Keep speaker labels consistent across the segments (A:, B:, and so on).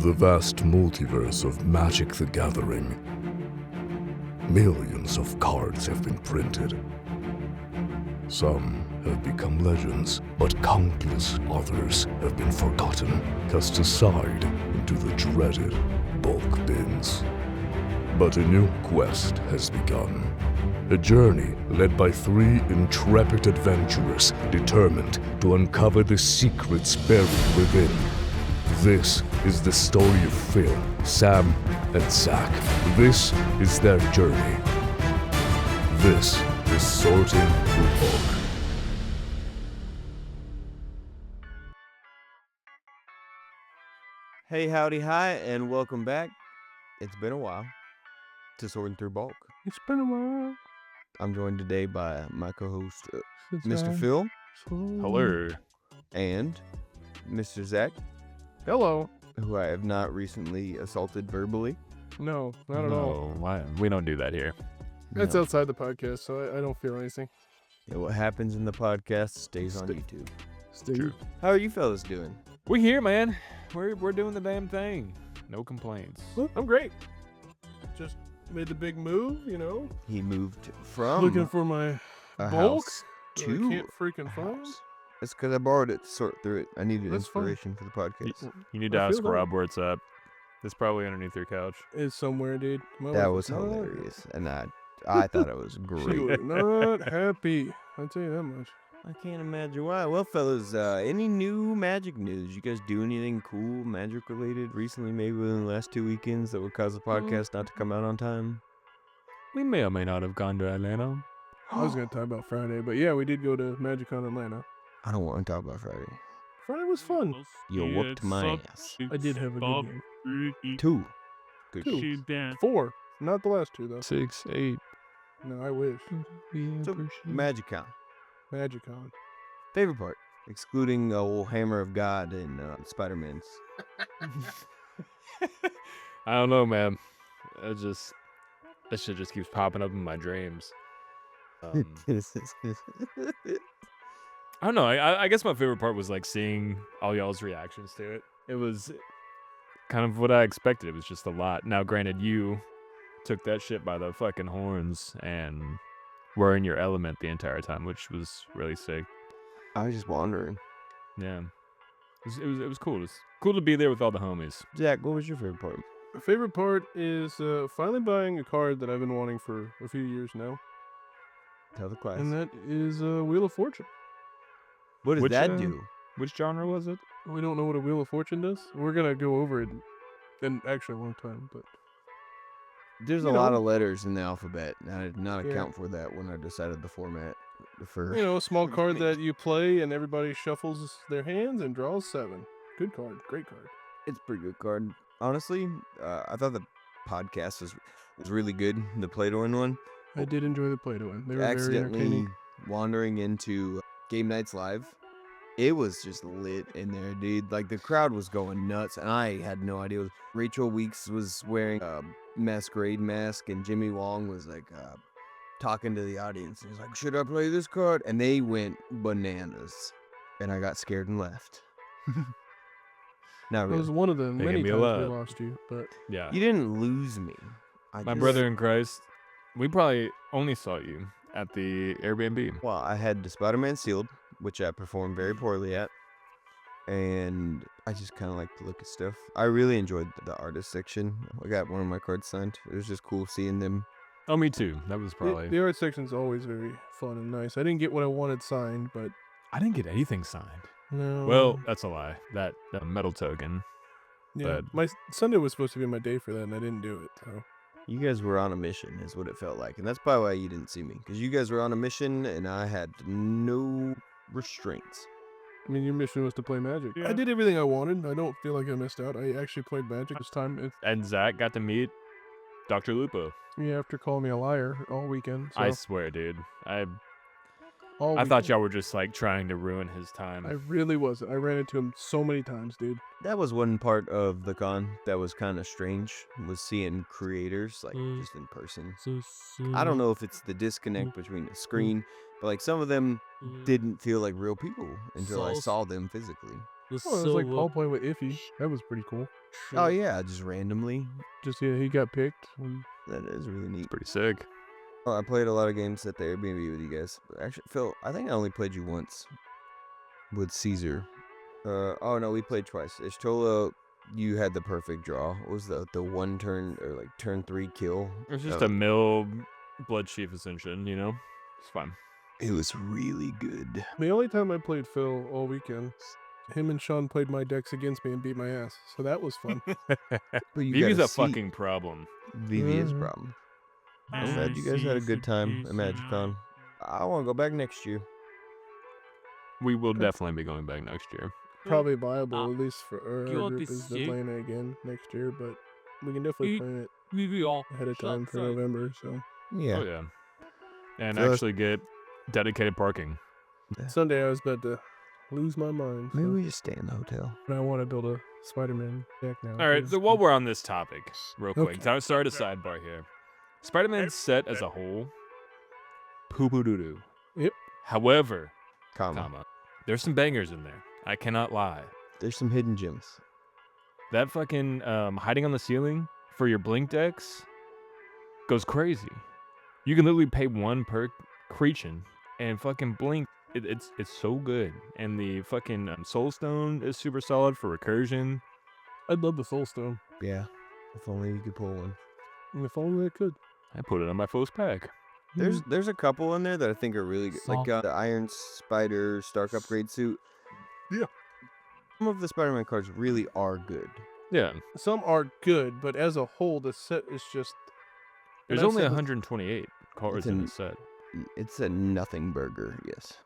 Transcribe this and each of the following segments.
A: the vast multiverse of Magic the Gathering, millions of cards have been printed. Some have become legends, but countless others have been forgotten, cast aside into the dreaded bulk bins. But a new quest has begun. A journey led by 3 intrepid adventurers determined to uncover the secrets buried within. This is the story of Phil, Sam, and Zach. This is their journey. This is Sortin Through Bulk.
B: Hey, howdy, hi, and welcome back. It's been a while to Sortin Through Bulk.
C: It's been a while.
B: I'm joined today by my co-host, Mr. Phil,
D: Hello.
B: and Mr. Zach,
C: Hello.
B: who I have not recently assaulted verbally.
C: No, not at all.
D: No, why? We don't do that here.
C: It's
B: No.
C: outside the podcast, so I don't feel anything.
B: Yeah, what happens in the podcast stays on
C: Stay-
B: YouTube.
C: Steve.
D: True.
B: How are you fellas doing?
D: We here, man. We're doing the damn thing. No complaints.
C: Well, I'm great. Just made the big move, you know.
B: He moved from
C: Looking for my
B: a
C: bulk
B: house
C: that I
B: to
C: can't freaking
B: a
C: find.
B: house. It's because I borrowed it to sort through it. I needed
C: That's fine.
B: inspiration for the podcast.
D: You need to
C: I feel
D: ask
C: that.
D: Rob where it's at. It's probably underneath your couch.
C: It's somewhere, dude. My
B: That
C: wife
B: was
C: is not
B: hilarious, and I thought it was
C: She
B: great.
C: was not happy. I'll tell you that much.
B: I can't imagine why. Well, fellas, any new Magic news? You guys do anything cool Magic related recently, maybe within the last 2 weekends that would cause the podcast not to come out on time?
D: We may or may not have gone to Atlanta.
C: I was going to talk about Friday, but yeah, we did go to MagiCon Atlanta.
B: I don't want to talk about Friday.
C: Friday was fun.
B: You whooped my ass.
C: I did have a good game.
B: 2. Good.
C: Two. 4. Not the last 2, though.
D: 6, 8.
C: No, I wish.
B: So, MagiCon.
C: MagiCon.
B: Favorite part? Excluding old Hammer of God and Spider-Man's.
D: I don't know, man. That shit just keeps popping up in my dreams. I don't know. I guess my favorite part was like seeing all y'all's reactions to it. It was kind of what I expected. It was just a lot. Now, granted, you took that shit by the fucking horns and were in your element the entire time, which was really sick.
B: I was just wondering.
D: Yeah, it was cool. It was cool to be there with all the homies.
B: Zach, what was your favorite part?
C: My favorite part is finally buying a card that I've been wanting for a few years now,
B: Tell the class.
C: and that is Wheel of Fortune.
B: What does
D: Which,
B: that do?
D: Which genre was it?
C: We don't know what a Wheel of Fortune does. We're gonna go over it in actually a long time, but
B: There's
C: you
B: a lot
C: know.
B: of letters in the alphabet, and I did not
C: Yeah.
B: account for that when I decided the format for.
C: you know, a small card that you play and everybody shuffles their hands and draws 7. Good card, great card.
B: It's a pretty good card. Honestly, I thought the podcast was really good, the Play-Doh one.
C: I did enjoy the Play-Doh. They were very
B: Accidentally
C: entertaining.
B: wandering into Game Nights Live. It was just lit in there, dude. Like, the crowd was going nuts, and I had no idea. Rachel Weeks was wearing a masquerade mask, and Jimmy Wong was, like, talking to the audience. He was like, should I play this card? And they went bananas, and I got scared and left. Not
C: It was
B: really.
C: one of the
D: They
C: many
D: gave me a
C: times we
D: lot.
C: lost you, but
D: Yeah.
B: You didn't lose me.
D: My brother in Christ, we probably only saw you at the Airbnb.
B: Well, I had the Spider-Man sealed, which I performed very poorly at. And I just kind of like to look at stuff. I really enjoyed the artist section. I got one of my cards signed. It was just cool seeing them.
D: Oh, me too. That was probably.
C: the art section's always very fun and nice. I didn't get what I wanted signed, but
D: I didn't get anything signed.
C: no.
D: Well, that's a lie. That metal token.
C: yeah,
D: but-
C: my Sunday was supposed to be my day for that, and I didn't do it. So
B: You guys were on a mission, is what it felt like. And that's probably why you didn't see me. Because you guys were on a mission, and I had no restraints.
C: I mean, your mission was to play Magic.
D: Yeah.
C: I did everything I wanted. I don't feel like I missed out. I actually played Magic this time.
D: And Zach got to meet Dr. Lupo.
C: After calling me a liar all weekend. So
D: I swear, dude. I
C: all
D: thought
C: weekend.
D: y'all were just like trying to ruin his time.
C: I really was. I ran into him so many times, dude.
B: That was one part of the con that was kind of strange, was seeing creators, like, just in person. I don't know if it's the disconnect between the screen, but, like, some of them didn't feel like real people until I saw them physically.
C: it was like Paul playing with Iffy. That was pretty cool.
B: Oh yeah, just randomly.
C: Just he got picked.
B: That is really neat.
D: Pretty sick.
B: Well, I played a lot of games at the Airbnb with you guys. But actually, Phil, I think I only played you once with Caesar. Oh no, we played twice. Ishtola, you had the perfect draw. What was the one turn or like turn 3 kill?
D: It's just a mill blood chief ascension, you know? It's fine.
B: It was really good.
C: The only time I played Phil all weekend, him and Sean played my decks against me and beat my ass. So that was fun.
B: But you
D: Vivi's
B: got
D: a
B: seat.
D: fucking problem.
B: Vivi is a problem. I'm glad you guys had a good time at MagiCon. I want to go back next year.
D: We will definitely be going back next year.
C: Probably viable, at least for our group, is to plan it again next year. But we can definitely plan it ahead of time for November. So
B: Yeah.
D: Oh, yeah. And
B: So-
D: actually get dedicated parking.
C: Sunday I was about to lose my mind.
B: Maybe
C: So.
B: we just stay in the hotel.
C: But I want to build a Spider-Man deck now.
D: All right,
C: 'cause
D: so while we're on this topic, real quick,
C: Okay.
D: sorry to sidebar here. Spider-Man's set as a whole, poo-poo doo-doo.
C: Yep.
D: However,
B: Comma.
D: there's some bangers in there. I cannot lie.
B: There's some hidden gems.
D: That fucking hiding on the ceiling for your blink decks goes crazy. You can literally pay 1 per creature and fucking blink. It's so good. And the fucking Soul Stone is super solid for recursion.
C: I'd love the Soul Stone.
B: Yeah. If only you could pull one.
C: And if only I could.
D: I put it on my first pack.
B: There's a couple in there that I think are really good. Like the Iron Spider Stark upgrade suit.
C: Yeah.
B: Some of the Spider-Man cards really are good.
D: Yeah.
C: Some are good, but as a whole, the set is just.
D: There's
C: And I've
D: only
C: said this-
D: 128 cards
B: It's
D: in
B: an-
D: the set.
B: It's a nothing burger, yes.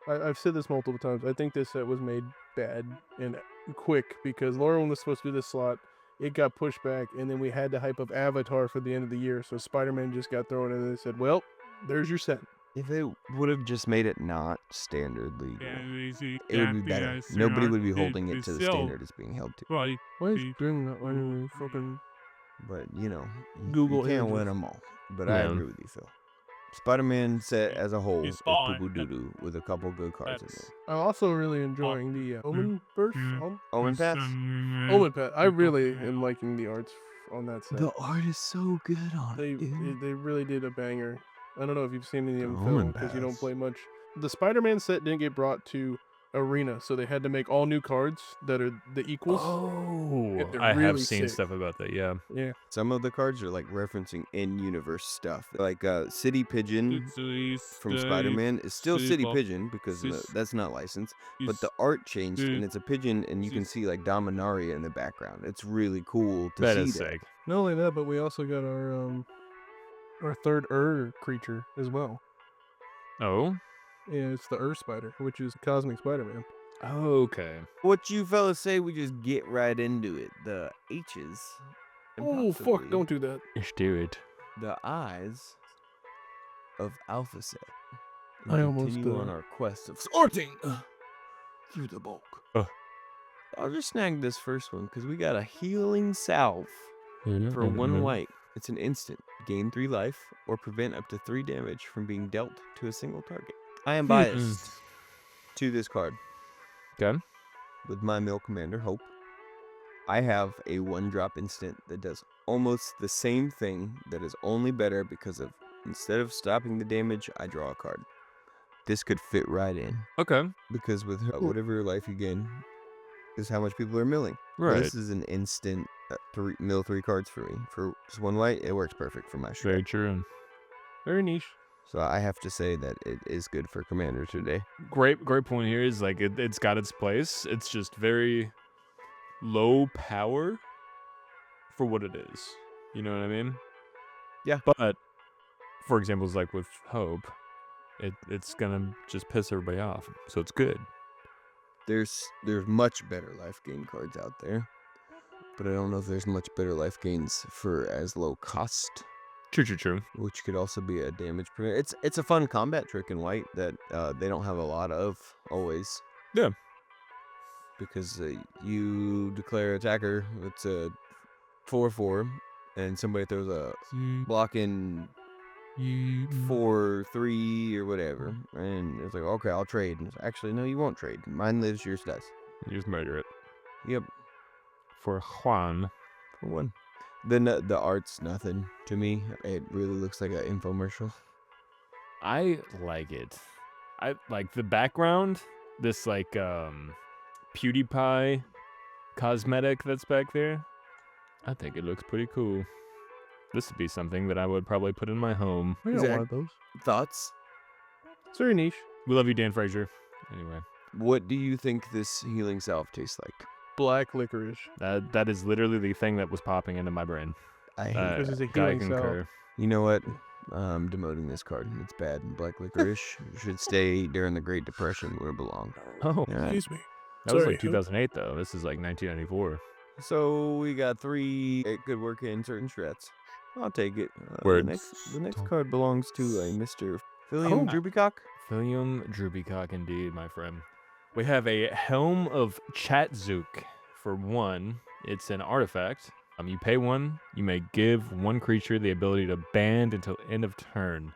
C: I've said this multiple times. I think this set was made bad and quick because Lauren was supposed to do this slot. It got pushed back, and then we had to hype up Avatar for the end of the year. So Spider-Man just got thrown in, and they said, "Well, there's your set."
B: If they would have just made it not standard legal, it would be better. Nobody would be holding it to the standard it's being held to.
C: Why is doing that? Why do we fucking
B: But, you know,
C: Google
B: you can't
C: images.
B: win them all. But I
D: Yeah.
B: agree with you, Phil. Spider-Man set as a whole is
E: It's fine.
B: poo-poo-doo-doo with a couple good cards in
E: That's-
B: there.
C: I'm also really enjoying the Omen verse.
B: Omen Paths?
C: Omen Path. I really am liking the arts on that set.
B: The art is so good on
C: They
B: it, dude.
C: they really did a banger. I don't know if you've seen any of them
B: The Omen
C: film because you don't
B: Paths.
C: play much. The Spider-Man set didn't get brought to Arena, so they had to make all new cards that are the equals.
D: Oh,
C: they're
D: I have
C: really
D: seen
C: sick.
D: stuff about that. Yeah.
C: Yeah,
B: Some of the cards are like referencing in-universe stuff. Like City Pigeon from Spider-Man is still City Pigeon because that's not licensed. But the art changed and it's a pigeon and you can see like Dominaria in the background. It's really cool to
D: That
B: see
D: is
B: that.
D: sick.
C: not only that, but we also got our third creature as well.
D: Oh.
C: Yeah, it's the Spider, which is Cosmic Spider-Man.
D: Okay.
B: What you fellas say, we just get right into it. The H's. and
C: Oh fuck!
B: possibly
C: Don't do that.
D: Let's do it.
B: The I's of Alpha Set.
C: I almost,
B: continue on our quest of sorting through the bulk. I'll just snag this first one because we got a healing salve for 1 white. It's an instant. Gain 3 life or prevent up to 3 damage from being dealt to a single target. I am biased to this card.
D: Okay.
B: With my mill commander, Hope. I have a 1-drop instant that does almost the same thing that is only better because of instead of stopping the damage, I draw a card. This could fit right in
D: Okay.
B: because with whatever life you gain is how much people are milling.
D: Right.
B: This is an instant mill 3 cards for me. For just 1 white, it works perfect for my strat.
D: Very true.
C: Very niche.
B: So I have to say that it is good for commander today.
D: Great point here is like it's got its place. It's just very low power for what it is. You know what I mean?
B: Yeah.
D: But for examples like with Hope, it's gonna just piss everybody off. So it's good.
B: There's much better life gain cards out there, but I don't know if there's much better life gains for as low cost,
D: True.
B: which could also be a damage preventer. It's a fun combat trick in white that they don't have a lot of always.
D: Yeah.
B: Because you declare attacker, it's a 4/4, and somebody throws a block in 4/3 or whatever, and it's like, okay, I'll trade. And it's, actually, no, you won't trade. Mine lives, yours does.
D: You just murder it.
B: Yep,
D: For Juan.
B: for one. The art's nothing to me. It really looks like an infomercial.
D: I like it. I like the background, this like PewDiePie cosmetic that's back there. I think it looks pretty cool. This would be something that I would probably put in my home.
C: We got one of those.
B: Thoughts?
C: It's very niche.
D: We love you, Dan Frazier. Anyway,
B: What do you think this healing salve tastes like?
C: Black licorice.
D: that is literally the thing that was popping into my brain.
B: I hate
C: This is a
D: I
C: healing salve.
D: concur.
B: You know what? I'm demoting this card. It's bad. Black licorice should stay during the Great Depression where it belonged.
D: Oh,
B: All right.
C: Excuse me.
D: that was
C: Sorry,
D: like 2008 though. This is like 1994.
B: So we got 3 it could work in certain strats. I'll take it.
D: Words.
B: The next card belongs to a Mr. Philium Drupikock.
D: William Drubikock, indeed, my friend. We have a Helm of Chatzook. For 1, it's an artifact. You pay 1, you may give 1 creature the ability to band until end of turn.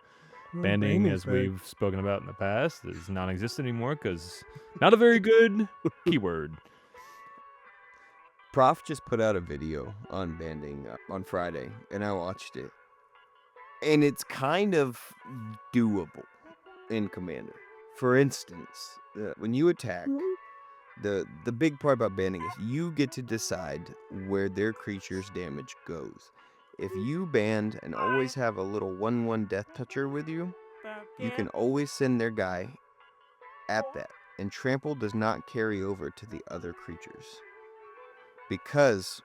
D: Banding, as we've spoken about in the past, is non-existent anymore because not a very good keyword.
B: Prof just put out a video on banding on Friday, and I watched it. And it's kind of doable in Commander. For instance, when you attack, the big part about banding is you get to decide where their creature's damage goes. If you band and always have a little 1/1 Death Toucher with you, you can always send their guy at that. And trample does not carry over to the other creatures. Because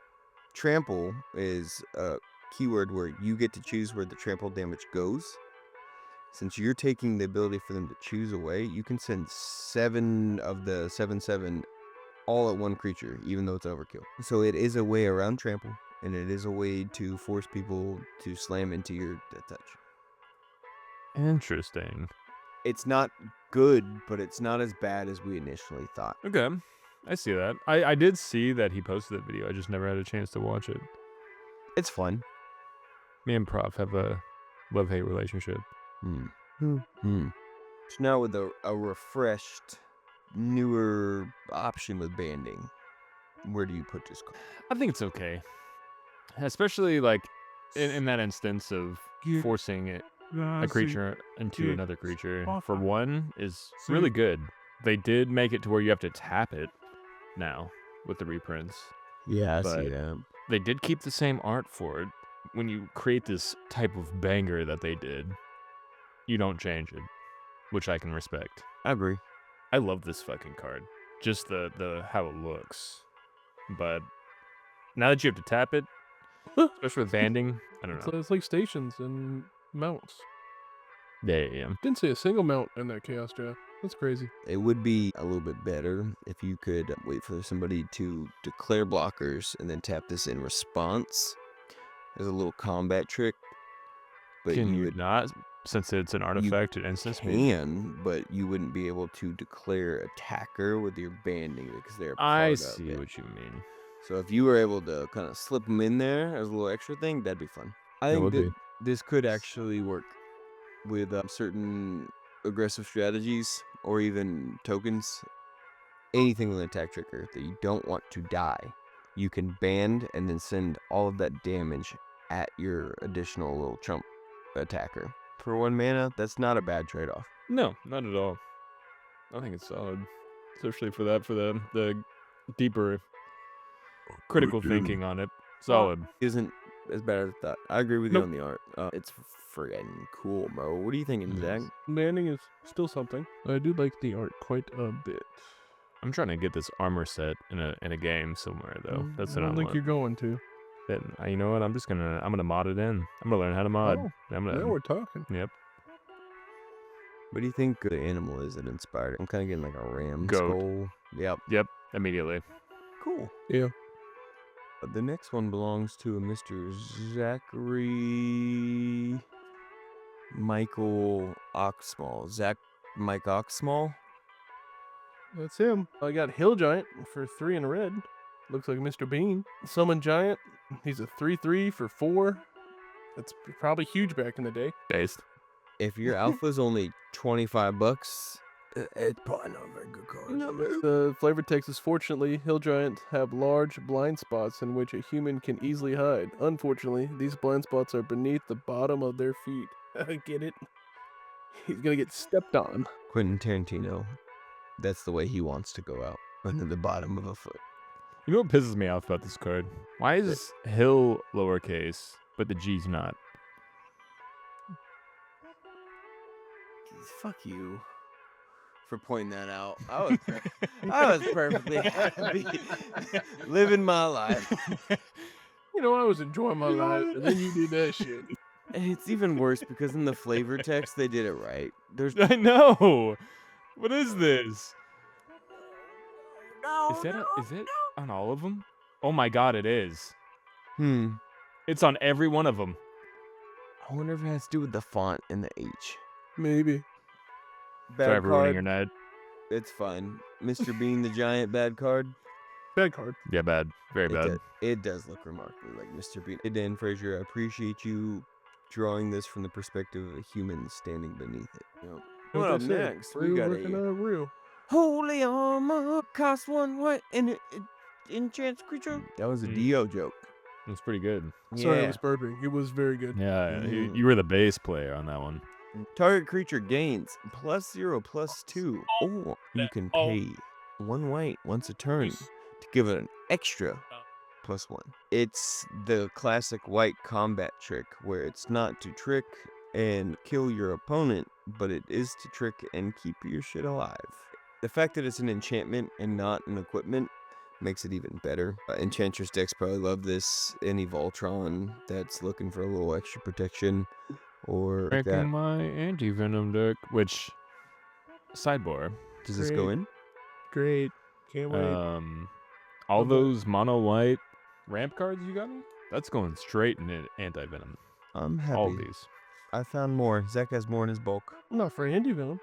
B: trample is a keyword where you get to choose where the trample damage goes. Since you're taking the ability for them to choose away, you can send 7 of the 7/7 all at 1 creature, even though it's overkill. So it is a way around trample, and it is a way to force people to slam into your Death Touch.
D: Interesting.
B: It's not good, but it's not as bad as we initially thought.
D: Okay, I see that. I did see that he posted that video. I just never had a chance to watch it.
B: It's fun.
D: Me and Prof have a love-hate relationship.
B: So now with a refreshed, newer option with banding, where do you put this card?
D: I think it's okay. Especially like in that instance of forcing a creature into another creature. For 1 is really good. They did make it to where you have to tap it now with the reprints.
B: Yeah, I
D: But-
B: see that.
D: They did keep the same art for it. When you create this type of banger that they did, you don't change it, which I can respect.
B: I agree.
D: I love this fucking card. Just the how it looks. But now that you have to tap it, especially with banding, I don't know.
C: It's like stations and mounts.
D: Yeah.
C: Didn't see a single mount in that chaos draft. That's crazy.
B: It would be a little bit better if you could wait for somebody to declare blockers and then tap this in response. There's a little combat trick. But
D: Can
B: you
D: you
B: would
D: not, since it's an artifact at instant speed?
B: can, but you wouldn't be able to declare attacker with your banding because they're part
D: I
B: of
D: see
B: it.
D: what you mean.
B: So if you were able to kind of slip them in there as a little extra thing, that'd be fun. I
D: It
B: think
D: would
B: that
D: be.
B: this could actually work with certain aggressive strategies or even tokens. Anything with an attack trigger that you don't want to die, you can band and then send all of that damage at your additional little chump attacker. For 1 mana, that's not a bad trade-off.
D: No, not at all. I think it's solid. Especially for the deeper critical thinking on it. Solid.
B: Isn't as bad as I thought. I agree with
D: Nope.
B: you on the art. It's friggin' cool, bro. What are you thinking, Zach?
C: Banding is still something. I do like the art quite a bit.
D: I'm trying to get this armor set in a game somewhere though. That's
C: I
D: what I
C: don't think
D: want.
C: you're going to.
D: You know what? I'm gonna mod it in. I'm gonna learn how to mod.
C: Oh,
D: I'm
C: Now
D: gonna.
C: we're talking.
D: Yep.
B: What do you think the animal is that inspired it? I'm kind of getting like a ram
D: Goat.
B: skull. Yep.
D: Yep. Immediately.
B: Cool.
C: Yeah.
B: The next one belongs to a Mr. Zachary Michael Oxmall. Mike Oxmall?
C: That's him. I got Hill Giant for 3 in a red. Looks like Mr. Bean. Summon Giant. He's a 3/3 for 4. That's probably huge back in the day.
D: Based.
B: If your alpha's only $25, It's probably not a very good card.
C: The flavor text is, fortunately, hill giants have large blind spots in which a human can easily hide. Unfortunately, these blind spots are beneath the bottom of their feet. Get it? He's gonna get stepped on.
B: Quentin Tarantino, that's the way he wants to go out, under the bottom of a foot.
D: You know what pisses me off about this card? Why is Hill lowercase, but the G's not?
B: Fuck you for pointing that out. I was perfectly happy living my life.
C: You know, I was enjoying my life, and then you did that shit.
B: And it's even worse because in the flavor text they did it right. There's
D: I know. What is this? Is it on all of them? Oh my god, it is. It's on every one of them.
B: I wonder if it has to do with the font and the H.
C: Maybe.
D: Sorry
B: Bad
D: for ruining
B: card.
D: your night.
B: It's fine. Mr. Bean the Giant, bad card.
C: Bad card.
D: Yeah, bad. Very bad.
B: It does look remarkably like Mr. Bean. Hey, Dan Fraser, I appreciate you drawing this from the perspective of a human standing beneath it. Yep. What up next? We got a
C: real.
B: holy armor cost one white and enchant creature. That was a Dio joke.
D: It was pretty good.
C: Sorry, I was burping. It was very good.
D: Yeah, you were the bass player on that one.
B: Target creature gains +0/+2, or you can pay one white once a turn to give it an extra +1. It's the classic white combat trick where it's not to trick and kill your opponent, but it is to trick and keep your shit alive. The fact that it's an enchantment and not an equipment makes it even better. Enchantress decks probably love this. Any Voltron that's looking for a little extra protection or like that.
D: My anti-venom deck, which, sidebar,
B: Does this go in?
C: Great. Can't wait.
D: all those mono white ramp cards you got me, that's going straight into anti-venom.
B: I'm happy.
D: All these.
B: I found more. Zach has more in his bulk.
C: I'm not for anti-venom.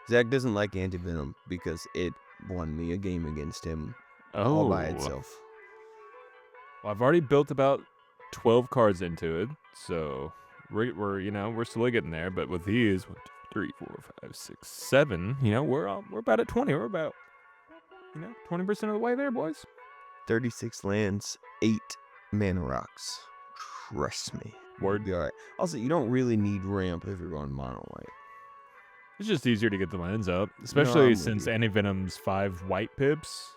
B: Zach doesn't like anti-venom because it won me a game against him all by itself.
D: Well, I've already built about 12 cards into it, so we're slowly getting there. But with these, 1, 2, 3, 4, 5, 6, 7, we're about at 20. We're about 20% of the way there, boys.
B: 36 lands, 8 mana rocks. Trust me.
D: Word.
B: Be all right. Also, you don't really need ramp if you're going mono white.
D: It's just easier to get the lands up, especially
B: I'm with
D: since
B: you.
D: anti-venom's 5 white pips.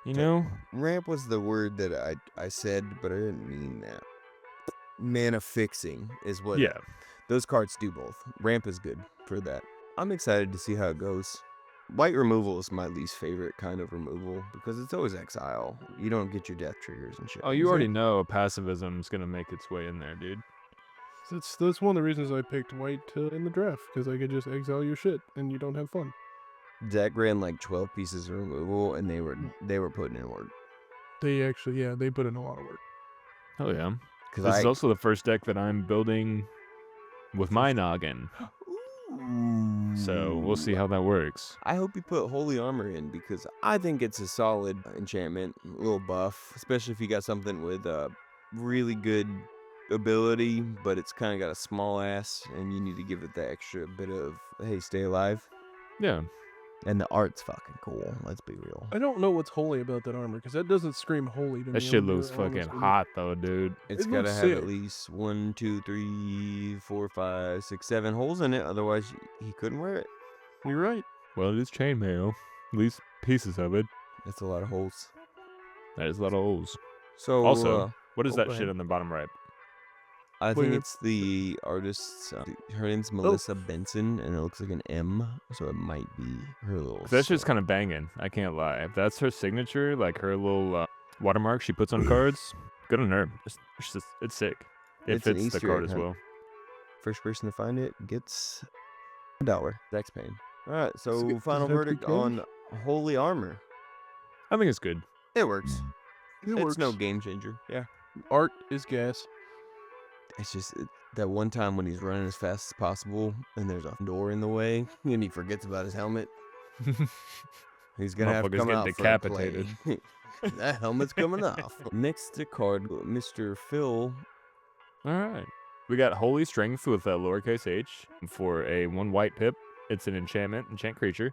D: You know?
B: Ramp was the word that I said, but I didn't mean that. Mana fixing is what.
D: Yeah.
B: Those cards do both. Ramp is good for that. I'm excited to see how it goes. White removal is my least favorite kind of removal because it's always exile. You don't get your death triggers and shit.
D: Oh, you already know passivism's going to make its way in there, dude.
C: That's one of the reasons I picked white in the draft, because I could just exile your shit and you don't have fun.
B: Zach ran like 12 pieces of removal and they were putting in work.
C: They put in a lot of work.
D: Hell yeah.
B: Because
D: This is also the first deck that I'm building with my noggin. So we'll see how that works.
B: I hope you put Holy Armor in because I think it's a solid enchantment, a little buff, especially if you got something with really good ability, but it's kind of got a small ass and you need to give it the extra bit of, hey, stay alive.
D: Yeah.
B: And the art's fucking cool, let's be real.
C: I don't know what's holy about that armor, because that doesn't scream holy to me.
D: That shit
C: I'm gonna
D: looks
C: be
D: fucking
C: honest with you.
D: hot, though, dude.
B: It's
C: It
B: got to
C: looks
B: have
C: sick.
B: at least 1, 2, 3, 4, 5, 6, 7 holes in it, otherwise he couldn't wear it.
C: You're right.
D: Well, it is chainmail. At least pieces of it.
B: That's a lot of holes.
D: That is a lot of holes.
B: So
D: Also, what is
C: oh,
D: that
C: go
D: shit
C: ahead.
D: on the bottom right?
B: I think
C: Wait.
B: it's the artist's. Her name's Melissa Benson, and it looks like an M, so it might be her little.
D: 'Cause that shit's
B: stuff.
D: kind of banging. I can't lie. If that's her signature, like her little watermark she puts on cards, good on her. It's sick. It
B: It's an
D: fits the
B: Easter
D: card
B: egg
D: as
B: hunt.
D: well.
B: First person to find it gets $1. Dex pain. All right, so
C: Does
B: final
C: that
B: verdict
C: become-
B: on Holy Armor.
D: I think it's good.
B: It works.
C: It
B: It's
C: works.
B: no game changer. Yeah.
C: Art is gas.
B: It's just that one time when he's running as fast as possible, and there's a door in the way, and he forgets about his helmet. He's gonna have to
D: Motherfucker's
B: come
D: getting
B: out
D: decapitated.
B: for a play. That helmet's coming off. Next to card, Mr. Phil.
D: All right. We got Holy Strength with a lowercase h for a 1 white pip. It's an enchant creature.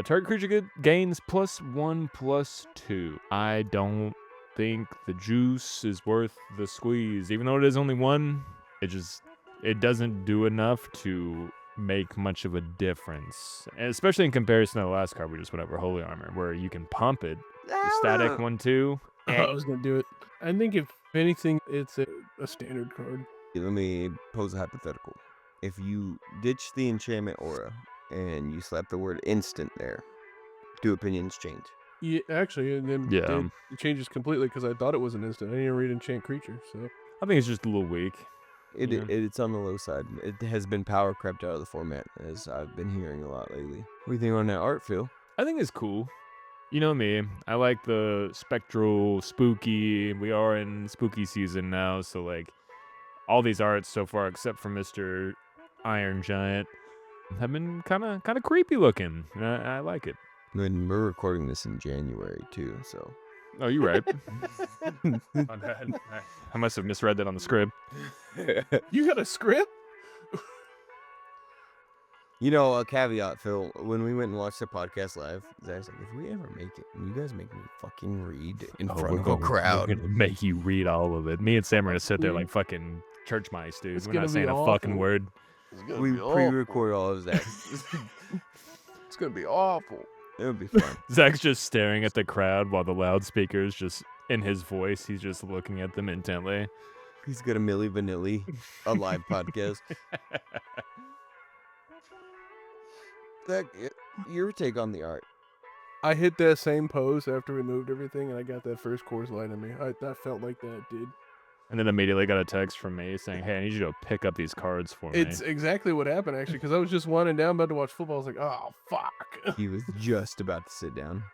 D: Target creature gains +1/+2. I don't think the juice is worth the squeeze. Even though it is only one, it doesn't do enough to make much of a difference. And especially in comparison to the last card we just went over, Holy Armor, where you can pump it. The static 1/2.
C: I was gonna do it. I think if anything, it's a standard card.
B: Let me pose a hypothetical. If you ditch the enchantment aura and you slap the word instant there, do opinions change?
C: Yeah, actually, and then
D: Yeah.
C: it changes completely because I thought it was an instant. I didn't read enchant creature, so
D: I think it's just a little weak. Yeah.
B: It's on the low side. It has been power crept out of the format, as I've been hearing a lot lately. What do you think on that art, Phil?
D: I think it's cool. You know me, I like the spectral, spooky. We are in spooky season now, so like all these arts so far, except for Mr. Iron Giant, have been kind of creepy looking. And I like it.
B: And we're recording this in January too, so.
D: Oh, you're right. My bad. I must have misread that on the script.
C: you got a script?
B: You know, a caveat, Phil. When we went and watched the podcast live, Zach's like, if we ever make it, and you guys make me fucking read in front of a crowd.
D: We're gonna make you read all of it. Me and Sam are gonna sit there like fucking church mice, dude.
C: It's
D: We're
C: gonna
D: not
C: be
D: saying a
C: awful.
D: fucking word.
B: We pre-record all of that.
C: It's gonna be awful.
B: It would be fun.
D: Zach's just staring at the crowd while the loudspeakers just in his voice. He's just looking at them intently.
B: He's got a Milli Vanilli, a live podcast. Zach, your take on the art?
C: I hit that same pose after we moved everything, and I got that first course light in me. That felt like that, dude.
D: And then immediately got a text from me saying, "Hey, I need you to pick up these cards for
C: It's
D: me."
C: exactly what happened, actually, because I was just winding down, about to watch football. I was like, oh, fuck.
B: He was just about to sit down.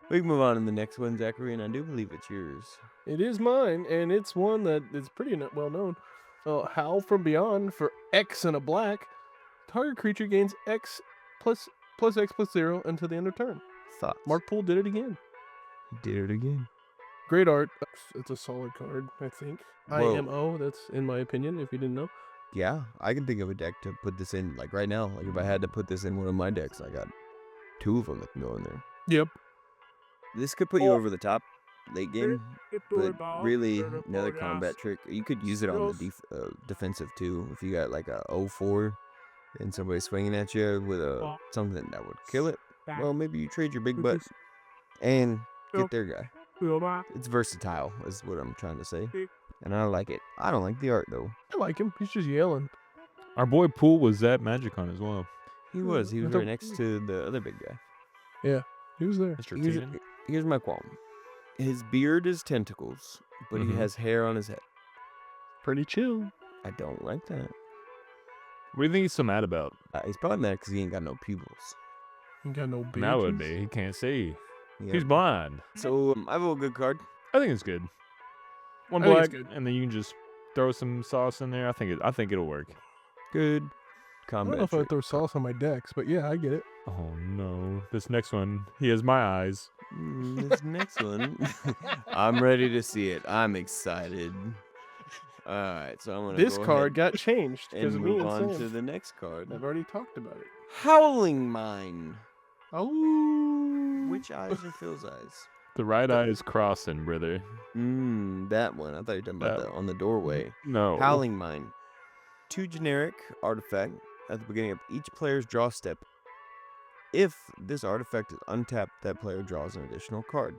B: We can move on to the next one, Zachary, and I do believe it's yours.
C: It is mine, and it's one that is pretty well known. Howl from Beyond for X and a black. Target creature gains X plus X plus 0 until the end of turn.
B: Thoughts?
C: Mark Poole did it again.
B: He did it again.
C: Great art. It's a solid card, I think.
B: Whoa.
C: IMO, that's in my opinion, if you didn't know.
B: Yeah, I can think of a deck to put this in, like right now. Like if I had to put this in one of my decks, I got 2 of them that can go in there.
C: Yep.
B: This could put you over the top late game, but really another combat trick. You could use it on the defensive too. If you got like a 0-4 and somebody swinging at you with something that would kill it, well, maybe you trade your big butt and get their guy. It's versatile, is what I'm trying to say, and I like it. I don't like the art though.
C: I like him. He's just yelling.
D: Our boy Poole was at MagiCon as well.
B: He was right next to the other big guy.
C: Yeah, he was there.
D: Mr. Keenan.
B: Here's my qualm. His beard is tentacles, but he has hair on his head.
C: Pretty chill.
B: I don't like that.
D: What do you think he's so mad about?
B: He's probably mad because he ain't got no pupils.
C: He got no beard.
D: That would be. He can't see.
B: Yeah.
D: He's blind.
B: So I have a good card.
D: I think it's good. One
C: I think
D: black,
C: it's good.
D: and then you can just throw some sauce in there. I think it'll work.
B: Good
C: I
B: combat.
C: don't know if I would
B: trick.
C: throw sauce on my decks, but yeah, I get it.
D: Oh no! This next one, he has my eyes.
B: This next one, I'm ready to see it. I'm excited. All right, so I'm gonna
C: This
B: go
C: card
B: ahead
C: got changed because
B: and
C: of me
B: move
C: and
B: on
C: Sam.
B: to the next card.
C: I've already talked about it.
B: Howling Mine.
C: Oh,
B: Which eyes are Phil's eyes?
D: The right eye is crossing, brother.
B: That one. I thought you were talking about
D: That
B: that on the doorway.
D: No.
B: Howling Mine. 2 generic artifact at the beginning of each player's draw step. If this artifact is untapped, that player draws an additional card.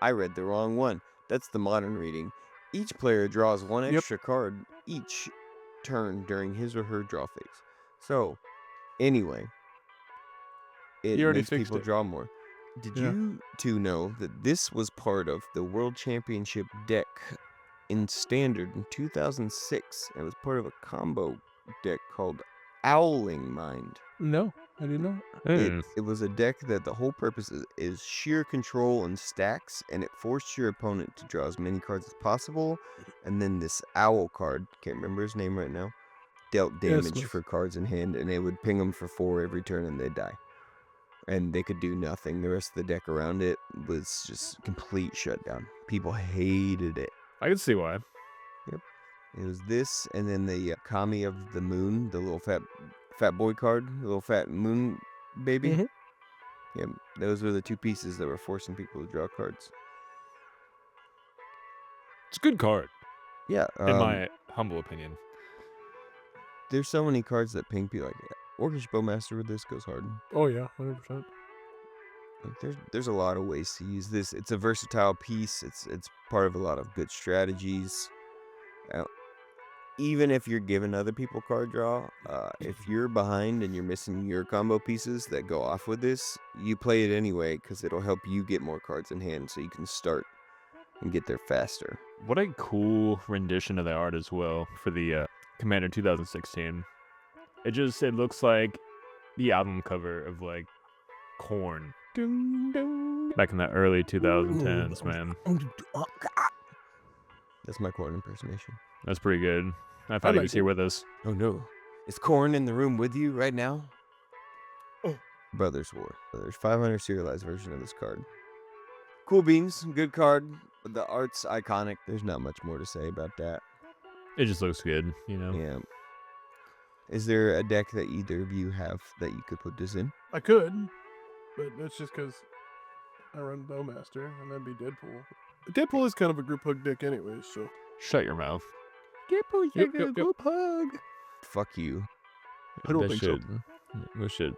B: I read the wrong one. That's the modern reading. Each player draws 1
C: Yep.
B: extra card each turn during his or her draw phase. So, anyway, it
C: You already
B: makes
C: fixed
B: people
C: it.
B: draw more. Did
C: Yeah.
B: you two know that this was part of the World Championship deck in Standard in 2006? It was part of a combo deck called Owling Mind.
C: no, I did not.
B: It was a deck that the whole purpose is sheer control and stacks, and it forced your opponent to draw as many cards as possible. And then this owl card, can't remember his name right now, dealt
C: Yes,
B: damage
C: miss.
B: for cards in hand, and it would ping them for 4 every turn, and they'd die. And they could do nothing. The rest of the deck around it was just complete shutdown. People hated it.
D: I can see why.
B: It was this, and then the Kami of the Moon, the little fat Fat Boy card, the little fat moon baby.
C: Mhm.
B: Yeah, those were the two pieces that were forcing people to draw cards.
D: It's a good card,
B: Yeah,
D: in my humble opinion.
B: there's so many cards that ping people. Like Orcish Bowmaster with this goes hard.
C: Oh yeah, 100%.
B: Like there's a lot of ways to use this. It's a versatile piece. It's part of a lot of good strategies. Even if you're giving other people card draw, if you're behind and you're missing your combo pieces that go off with this, you play it anyway because it'll help you get more cards in hand so you can start and get there faster.
D: What a cool rendition of the art as well for the Commander 2016. It looks like the album cover of like Korn back in the early 2010s, man.
B: That's my Korn impersonation.
D: That's pretty good. I thought he
C: like
D: was here with us.
B: Oh no. Is Korn in the room with you right now?
C: Oh.
B: Brothers War. There's 500 serialized version of this card. Cool beans, good card. The art's iconic. There's not much more to say about that.
D: It just looks good, you know?
B: Yeah. Is there a deck that either of you have that you could put this in?
C: I could, but that's just because I run Bowmaster, and that'd be Deadpool. Deadpool is kind of a group hug deck anyways, so.
D: Shut your mouth.
B: Deadpool,
C: Yep, yep, yep.
B: group hug. Fuck you.
C: I don't
D: That
C: think so.
D: We should.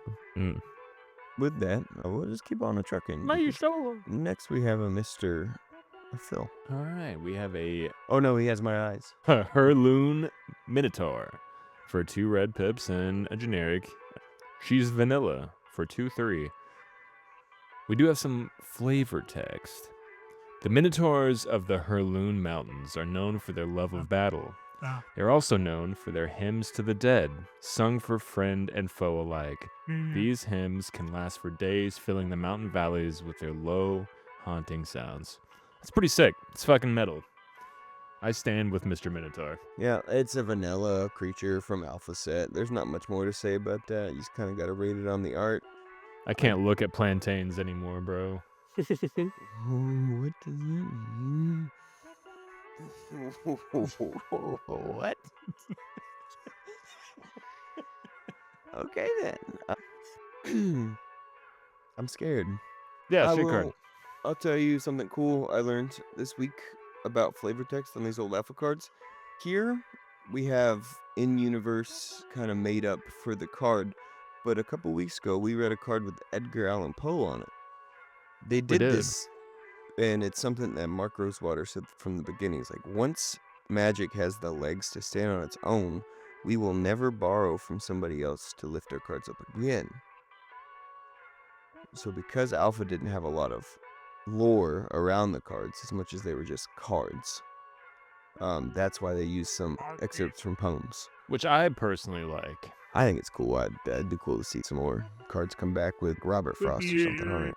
B: With that, we'll just keep on a trucking. Next, we have a Mr. Phil.
D: All right, we have a
B: Oh no, he has my eyes.
D: Herloon Minotaur for 2 red pips and a generic. She's vanilla for 2/3. We do have some flavor text. The Minotaurs of the Herloon Mountains are known for their love of battle. They're also known for their hymns to the dead, sung for friend and foe alike. These hymns can last for days, filling the mountain valleys with their low, haunting sounds. It's pretty sick. It's fucking metal. I stand with Mr. Minotaur.
B: Yeah, it's a vanilla creature from Alpha Set. There's not much more to say about that. You just kind of got to rate it on the art.
D: I can't look at plantains anymore, bro.
B: What does that mean? What? Okay then. I'm scared.
D: Yeah,
B: I
D: shit card.
B: will- I'll tell you something cool I learned this week about flavor text on these old alpha cards. Here we have in-universe kind of made up for the card, but a couple weeks ago we read a card with Edgar Allan Poe on it. They did
D: did.
B: this, and it's something that Mark Rosewater said from the beginning. It's like, once Magic has the legs to stand on its own, we will never borrow from somebody else to lift our cards up again. So because Alpha didn't have a lot of lore around the cards as much as they were just cards, that's why they used some excerpts from poems.
D: Which I personally like.
B: I think it's cool. It'd be cool to see some more cards come back with Robert Frost or something on it.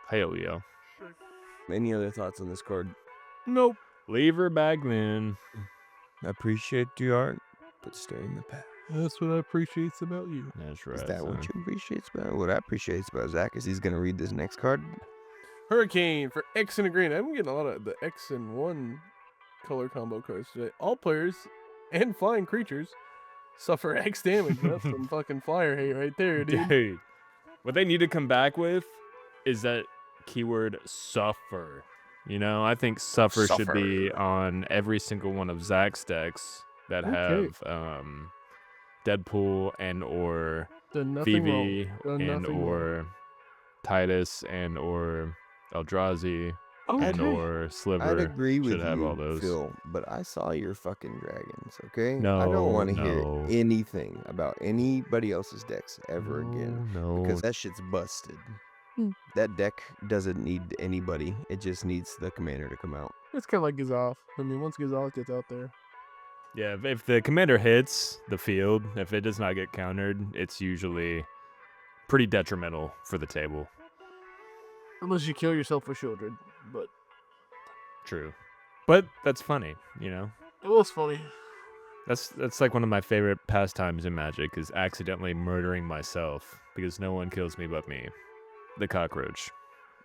D: Hell yeah.
B: Any other thoughts on this card?
C: Nope.
D: Leave her back then.
B: I appreciate the art, but stay in the past.
C: That's what I appreciate about you.
D: That's right.
B: Is that what
D: son.
B: you appreciate about it? What I appreciate about Zach is he's going to read this next card.
C: Hurricane for X and a green. I'm getting a lot of the X and 1 color combo cards today. All players and flying creatures suffer X damage. That's some fucking flyer hate right there, dude.
D: Dude, what they need to come back with is that keyword suffer. You know, I think suffer should be on every single one of Zach's decks that
C: Okay.
D: have Deadpool and or
C: Done nothing wrong.
D: Vivi
C: Done
D: and
C: nothing
D: or Titus and or Eldrazi
C: wrong.
D: and
C: Okay.
D: or Sliver.
B: I'd agree with
D: should have
B: you,
D: all those.
B: Phil, but I saw your fucking dragons, okay? I
D: No,
B: don't want to hear
D: no.
B: anything about anybody else's decks ever again.
D: No.
B: Because that shit's busted. That deck doesn't need anybody. It just needs the commander to come out.
C: It's kind of like Gazalf. I mean, once Gazalf gets out there.
D: Yeah, if the commander hits the field, if it does not get countered, it's usually pretty detrimental for the table.
C: Unless you kill yourself with Shieldred. But
D: True. But that's funny, you know?
C: it was funny.
D: That's like one of my favorite pastimes in Magic is accidentally murdering myself because no one kills me but me. The cockroach.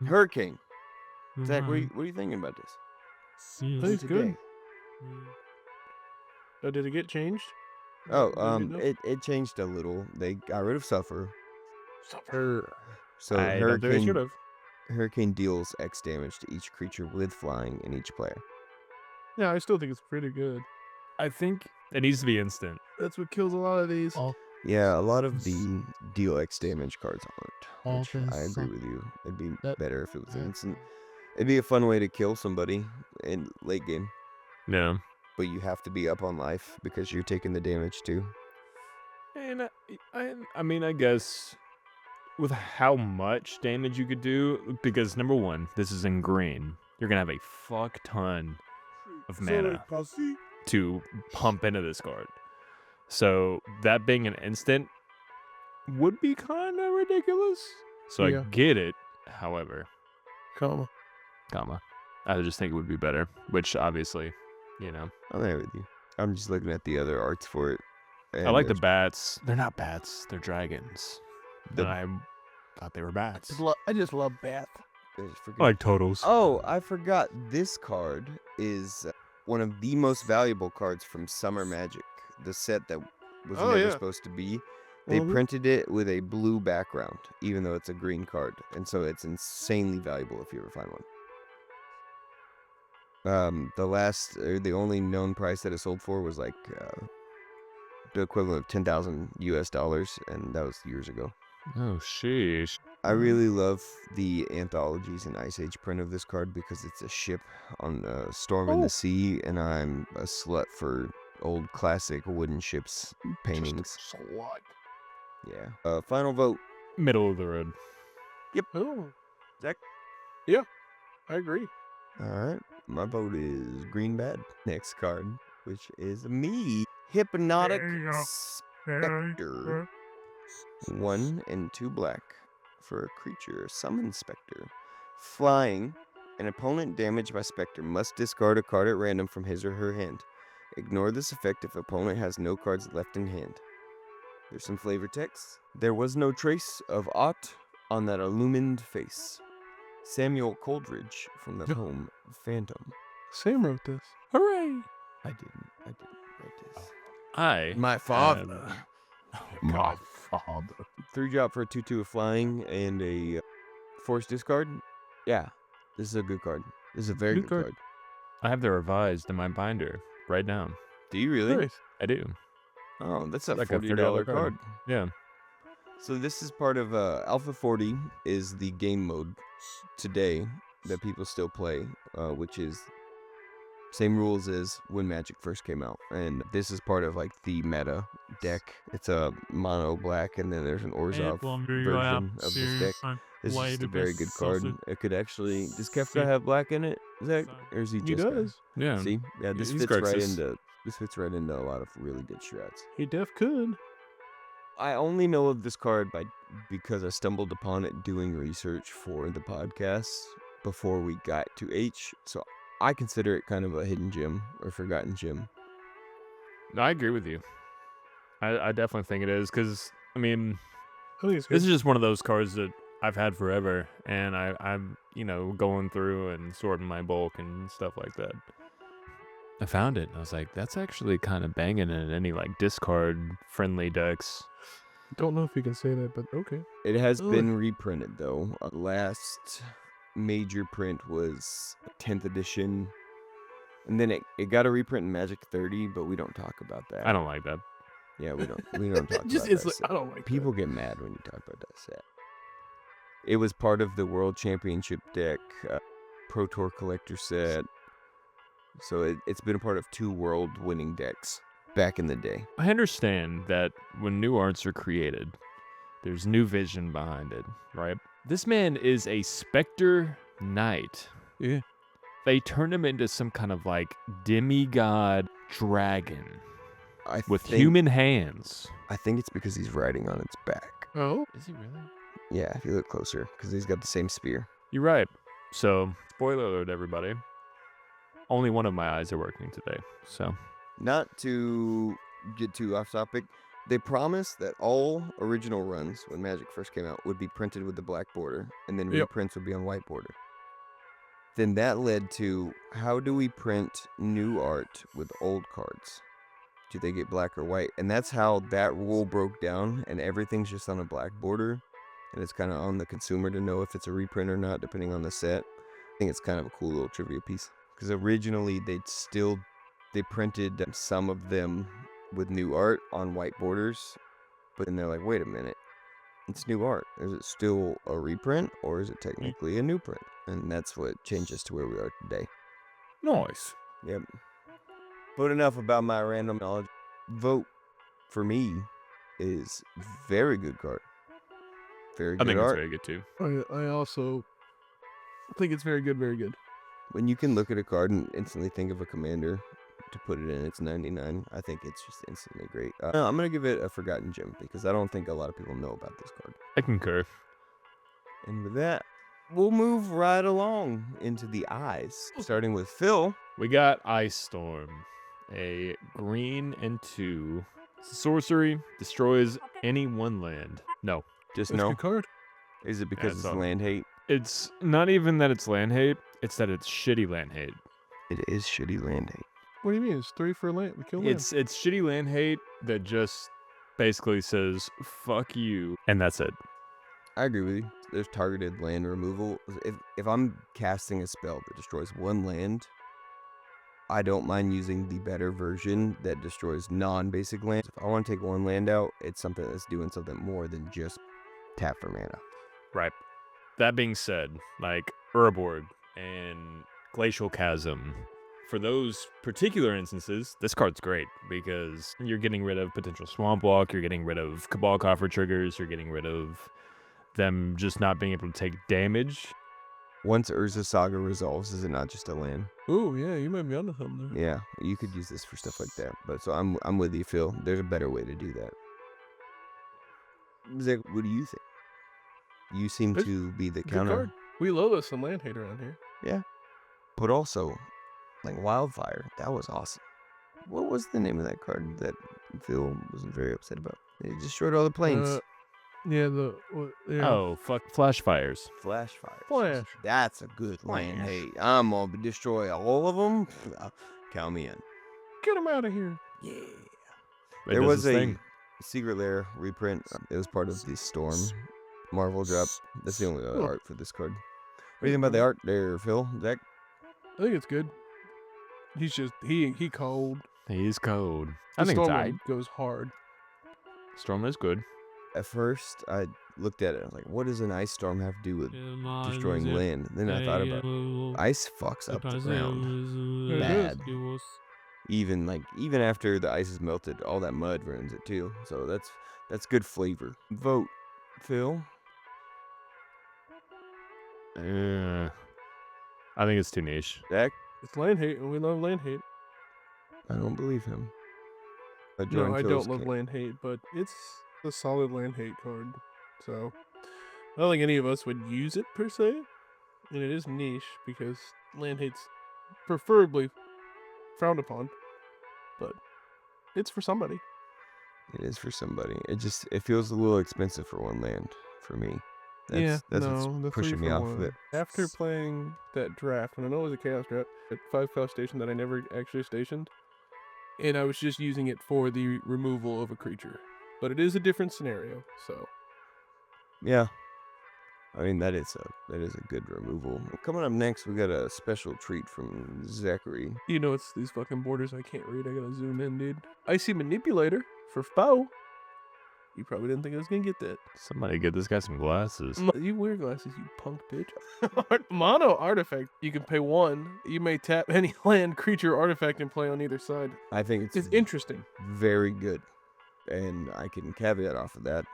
B: Hurricane. Zach, what are you thinking about this?
C: I think it's good.
B: Today.
C: Did it get changed?
B: Oh,
C: Maybe enough?
B: it changed a little. They got rid of Suffer.
C: Suffer.
B: So
D: I don't think they should have.
B: Hurricane deals X damage to each creature with flying in each player.
C: Yeah, I still think it's pretty good.
D: I think it needs to be instant.
C: That's what kills a lot of these.
B: Yeah, a lot of the deal X damage cards
E: All
B: aren't, which I
E: this,
B: agree with you. It'd be
E: that-
B: better if it was instant. It'd be a fun way to kill somebody in late game,
D: Yeah.
B: but you have to be up on life because you're taking the damage too.
D: And I mean, I guess with how much damage you could do, because number one, this is in green. You're gonna have a fuck ton of mana to pump into this card. So that being an instant would be kind of ridiculous. So
C: Yeah.
D: I get it. However,
C: Comma.
D: I just think it would be better. Which obviously,
B: I'm there with you. I'm just looking at the other arts for it.
D: I
B: and
D: like the
B: there's
D: bats. They're not bats. They're dragons.
B: The-
D: And I thought they were bats.
C: I just love Bath.
B: there's freaking-
D: I like totals.
B: Oh, I forgot. This card is one of the most valuable cards from Summer Magic, the set that was
C: Oh,
B: never
C: yeah.
B: supposed to be. They
C: Mhm.
B: printed it with a blue background, even though it's a green card, and so it's insanely valuable if you ever find one. The only known price that it sold for was like the equivalent of $10,000 US, and that was years ago.
D: Oh, sheesh.
B: I really love the anthologies and Ice Age print of this card because it's a ship on a storm in
C: Oh.
B: the sea, and I'm a slut for old classic wooden ships paintings.
C: Slut.
B: Yeah. Final vote.
D: Middle of the road.
C: Oh.
B: Zach?
C: Yeah, I agree.
B: All right. My vote is green bad. Next card, which is me. Hypnotic Spectre. 1 and 2 black for a creature. Summon Spectre. Flying. An opponent damaged by Spectre must discard a card at random from his or her hand. Ignore this effect if opponent has no cards left in hand. There's some flavor text. There was no trace of aught on that illumined face. Samuel Coleridge from the poem Phantom.
C: Sam wrote this.
D: Hooray!
B: I didn't write this.
D: I
B: My father.
E: My father.
B: 3-drop for a 2/2 of flying and a force discard. Yeah, this is a good card. This is a very
C: Good
B: good
C: card.
B: card.
D: I have the revised in my binder right now.
B: Do you really?
C: Nice.
D: I do.
B: Oh, that's a
D: Like a
B: $40
D: $30 card.
B: card.
D: Yeah.
B: So this is part of Alpha 40 is the game mode today that people still play, which is same rules as when Magic first came out. And this is part of like the meta deck. It's a mono black, and then there's an Orzhov version of this deck. This is just a very good card. It could actually. Does Kefka have black in it, Zach? Or is he
C: He
B: just got-
C: does.
D: Yeah.
B: See, yeah, this
D: He's
B: fits right
D: Grixis.
B: into. This fits right into a lot of really good strats.
C: He def could.
B: I only know of this card because I stumbled upon it doing research for the podcast before we got to H. So I consider it kind of a hidden gem or forgotten gem.
D: No, I agree with you. I definitely think it is because, I mean,
C: I think it's
D: this
C: good.
D: is just one of those cards that I've had forever, and I'm going through and sorting my bulk and stuff like that. I found it, and I was like, that's actually kind of banging in any like discard friendly decks.
C: Don't know if you can say that, but okay.
B: It has
C: Ugh.
B: been reprinted though. Last major print was 10th edition. And then it got a reprint in Magic 30, but we don't talk about that.
D: I don't like that.
B: Yeah, we don't talk
C: Just
B: about
C: it's
B: that.
C: like,
B: set.
C: I don't like
B: People get mad when you talk about that set. It was part of the World Championship deck, Pro Tour Collector set. So it's been a part of 2 world winning decks back in the day.
D: I understand that when new arts are created, there's new vision behind it, right? This man is a Spectre Knight.
C: Yeah.
D: They turned him into some kind of like demigod dragon
B: I
D: with
B: think,
D: human hands.
B: I think it's because he's riding on its back.
C: Oh,
D: Is he really?
B: Yeah, if you look closer, because he's got the same spear.
D: You're right. So, spoiler alert, everybody. Only one of my eyes are working today. So,
B: Not to get too off topic, they promised that all original runs when Magic first came out would be printed with the black border, and then
C: Yep.
B: reprints would be on white border. Then that led to how do we print new art with old cards? do they get black or white? And that's how that rule broke down, and everything's just on a black border, and it's kind of on the consumer to know if it's a reprint or not, depending on the set. I think it's kind of a cool little trivia piece. Because originally they printed some of them with new art on white borders, but then they're like, wait a minute, it's new art. Is it still a reprint, or is it technically a new print? And that's what changes to where we are today.
D: Nice.
B: Yep. But enough about my random knowledge. Vote for me is very good card. Very
D: I
B: good
D: think it's
B: art.
D: very good too.
C: I also think it's very good, very good.
B: When you can look at a card and instantly think of a commander to put it in its 99, I think it's just instantly great. I'm going to give it a Forgotten Gem because I don't think a lot of people know about this card.
D: I concur.
B: And with that, we'll move right along into the eyes, starting with Phil.
D: We got Ice Storm, a green and 2 sorcery, destroys any one land. No,
B: Just
C: That's a
B: no.
C: good card.
B: Is it because
D: it's
B: it's
D: all-
B: land hate?
D: it's not even that it's land hate. It's that it's shitty land hate.
B: It is shitty land hate.
C: What do you mean? It's 3 for land. We kill land.
D: It's shitty land hate that just basically says fuck you, and that's it.
B: I agree with you. There's targeted land removal. If I'm casting a spell that destroys one land, I don't mind using the better version that destroys non-basic lands. If I want to take one land out, it's something that's doing something more than just tap for mana.
D: Right. That being said, like Urborg and Glacial Chasm, for those particular instances, this card's great because you're getting rid of potential Swamp Walk, you're getting rid of Cabal Coffer triggers, you're getting rid of them just not being able to take damage.
B: Once Urza Saga resolves, is it not just a land?
C: Ooh, yeah, you might be onto something there.
B: Yeah, you could use this for stuff like that. But so I'm with you, Phil. There's a better way to do that. Zach, what do you think? You seem
C: It's
B: to be the
C: Good
B: counter.
C: card. We love us some land hate around here.
B: But also, like Wildfire, that was awesome. What was the name of that card that Phil was very upset about? It destroyed all the planes.
C: Yeah, yeah.
D: Oh, fuck Flash Fires.
B: Flash Fire.
C: Flash.
B: That's a good land
D: Flash.
B: hate. I'm gonna destroy all of them. Count me in.
C: Get him out of here.
B: Yeah.
D: It
B: There
D: does
B: was
D: its
B: a
D: thing.
B: Secret Lair reprint. It was part of the Storm Marvel drop. That's the only
C: Cool.
B: art for this card. What do you think about the art there, Phil? Zach?
C: I think it's good. He's just he cold.
D: He's cold. I
C: The
D: think it's
C: Storm
D: aight.
C: one goes hard.
D: Storm is good.
B: At first, I looked at it. I was like, what does an ice storm have to do with destroying land? Then I thought about ice fucks up the ground. Bad. Even after the ice is melted, all that mud ruins it too. So that's good flavor. Vote, Phil.
D: I think it's too niche.
B: Zach?
C: It's land hate, and we love land hate.
B: I don't believe him.
C: No, I don't love land hate, but it's a solid land hate card. So I don't think any of us would use it per se, and it is niche because land hate's preferably frowned upon, but it's for somebody.
B: It is for somebody. It feels a little expensive for one land for me. That's what's
C: the
B: pushing
C: 3
B: me
C: for
B: off of
C: 1.
B: it.
C: After playing that draft, and I know it was a chaos draft, a 5-cost station that I never actually stationed, and I was just using it for the removal of a creature. But it is a different scenario, so
B: Yeah. I mean that is a good removal. Coming up next, we got a special treat from Zachary.
C: you know it's these fucking borders I can't read. I gotta zoom in, dude. Icy Manipulator for foe. You probably didn't think I was gonna get that.
D: Somebody get this guy some glasses.
C: You wear glasses, you punk bitch. Mono artifact. You can pay 1. You may tap any land, creature, artifact, and play on either side.
B: I think
C: It's interesting.
B: very good. And I can caveat off of that.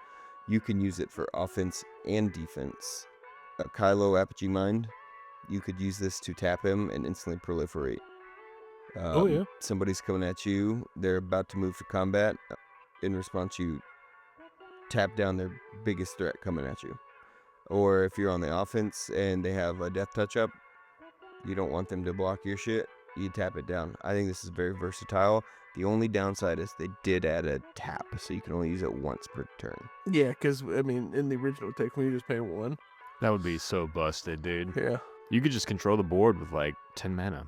B: You can use it for offense and defense. Kylo Apogee Mind, you could use this to tap him and instantly proliferate.
C: Oh, yeah.
B: Somebody's coming at you. They're about to move to combat. In response, you tap down their biggest threat coming at you. Or if you're on the offense and they have a death touch up, you don't want them to block your shit, you tap it down. I think this is very versatile. The only downside is they did add a tap, so you can only use it once per turn.
C: Yeah, because, I mean, in the original take, when you just pay 1.
D: That would be so busted, dude.
C: Yeah.
D: You could just control the board with like 10 mana.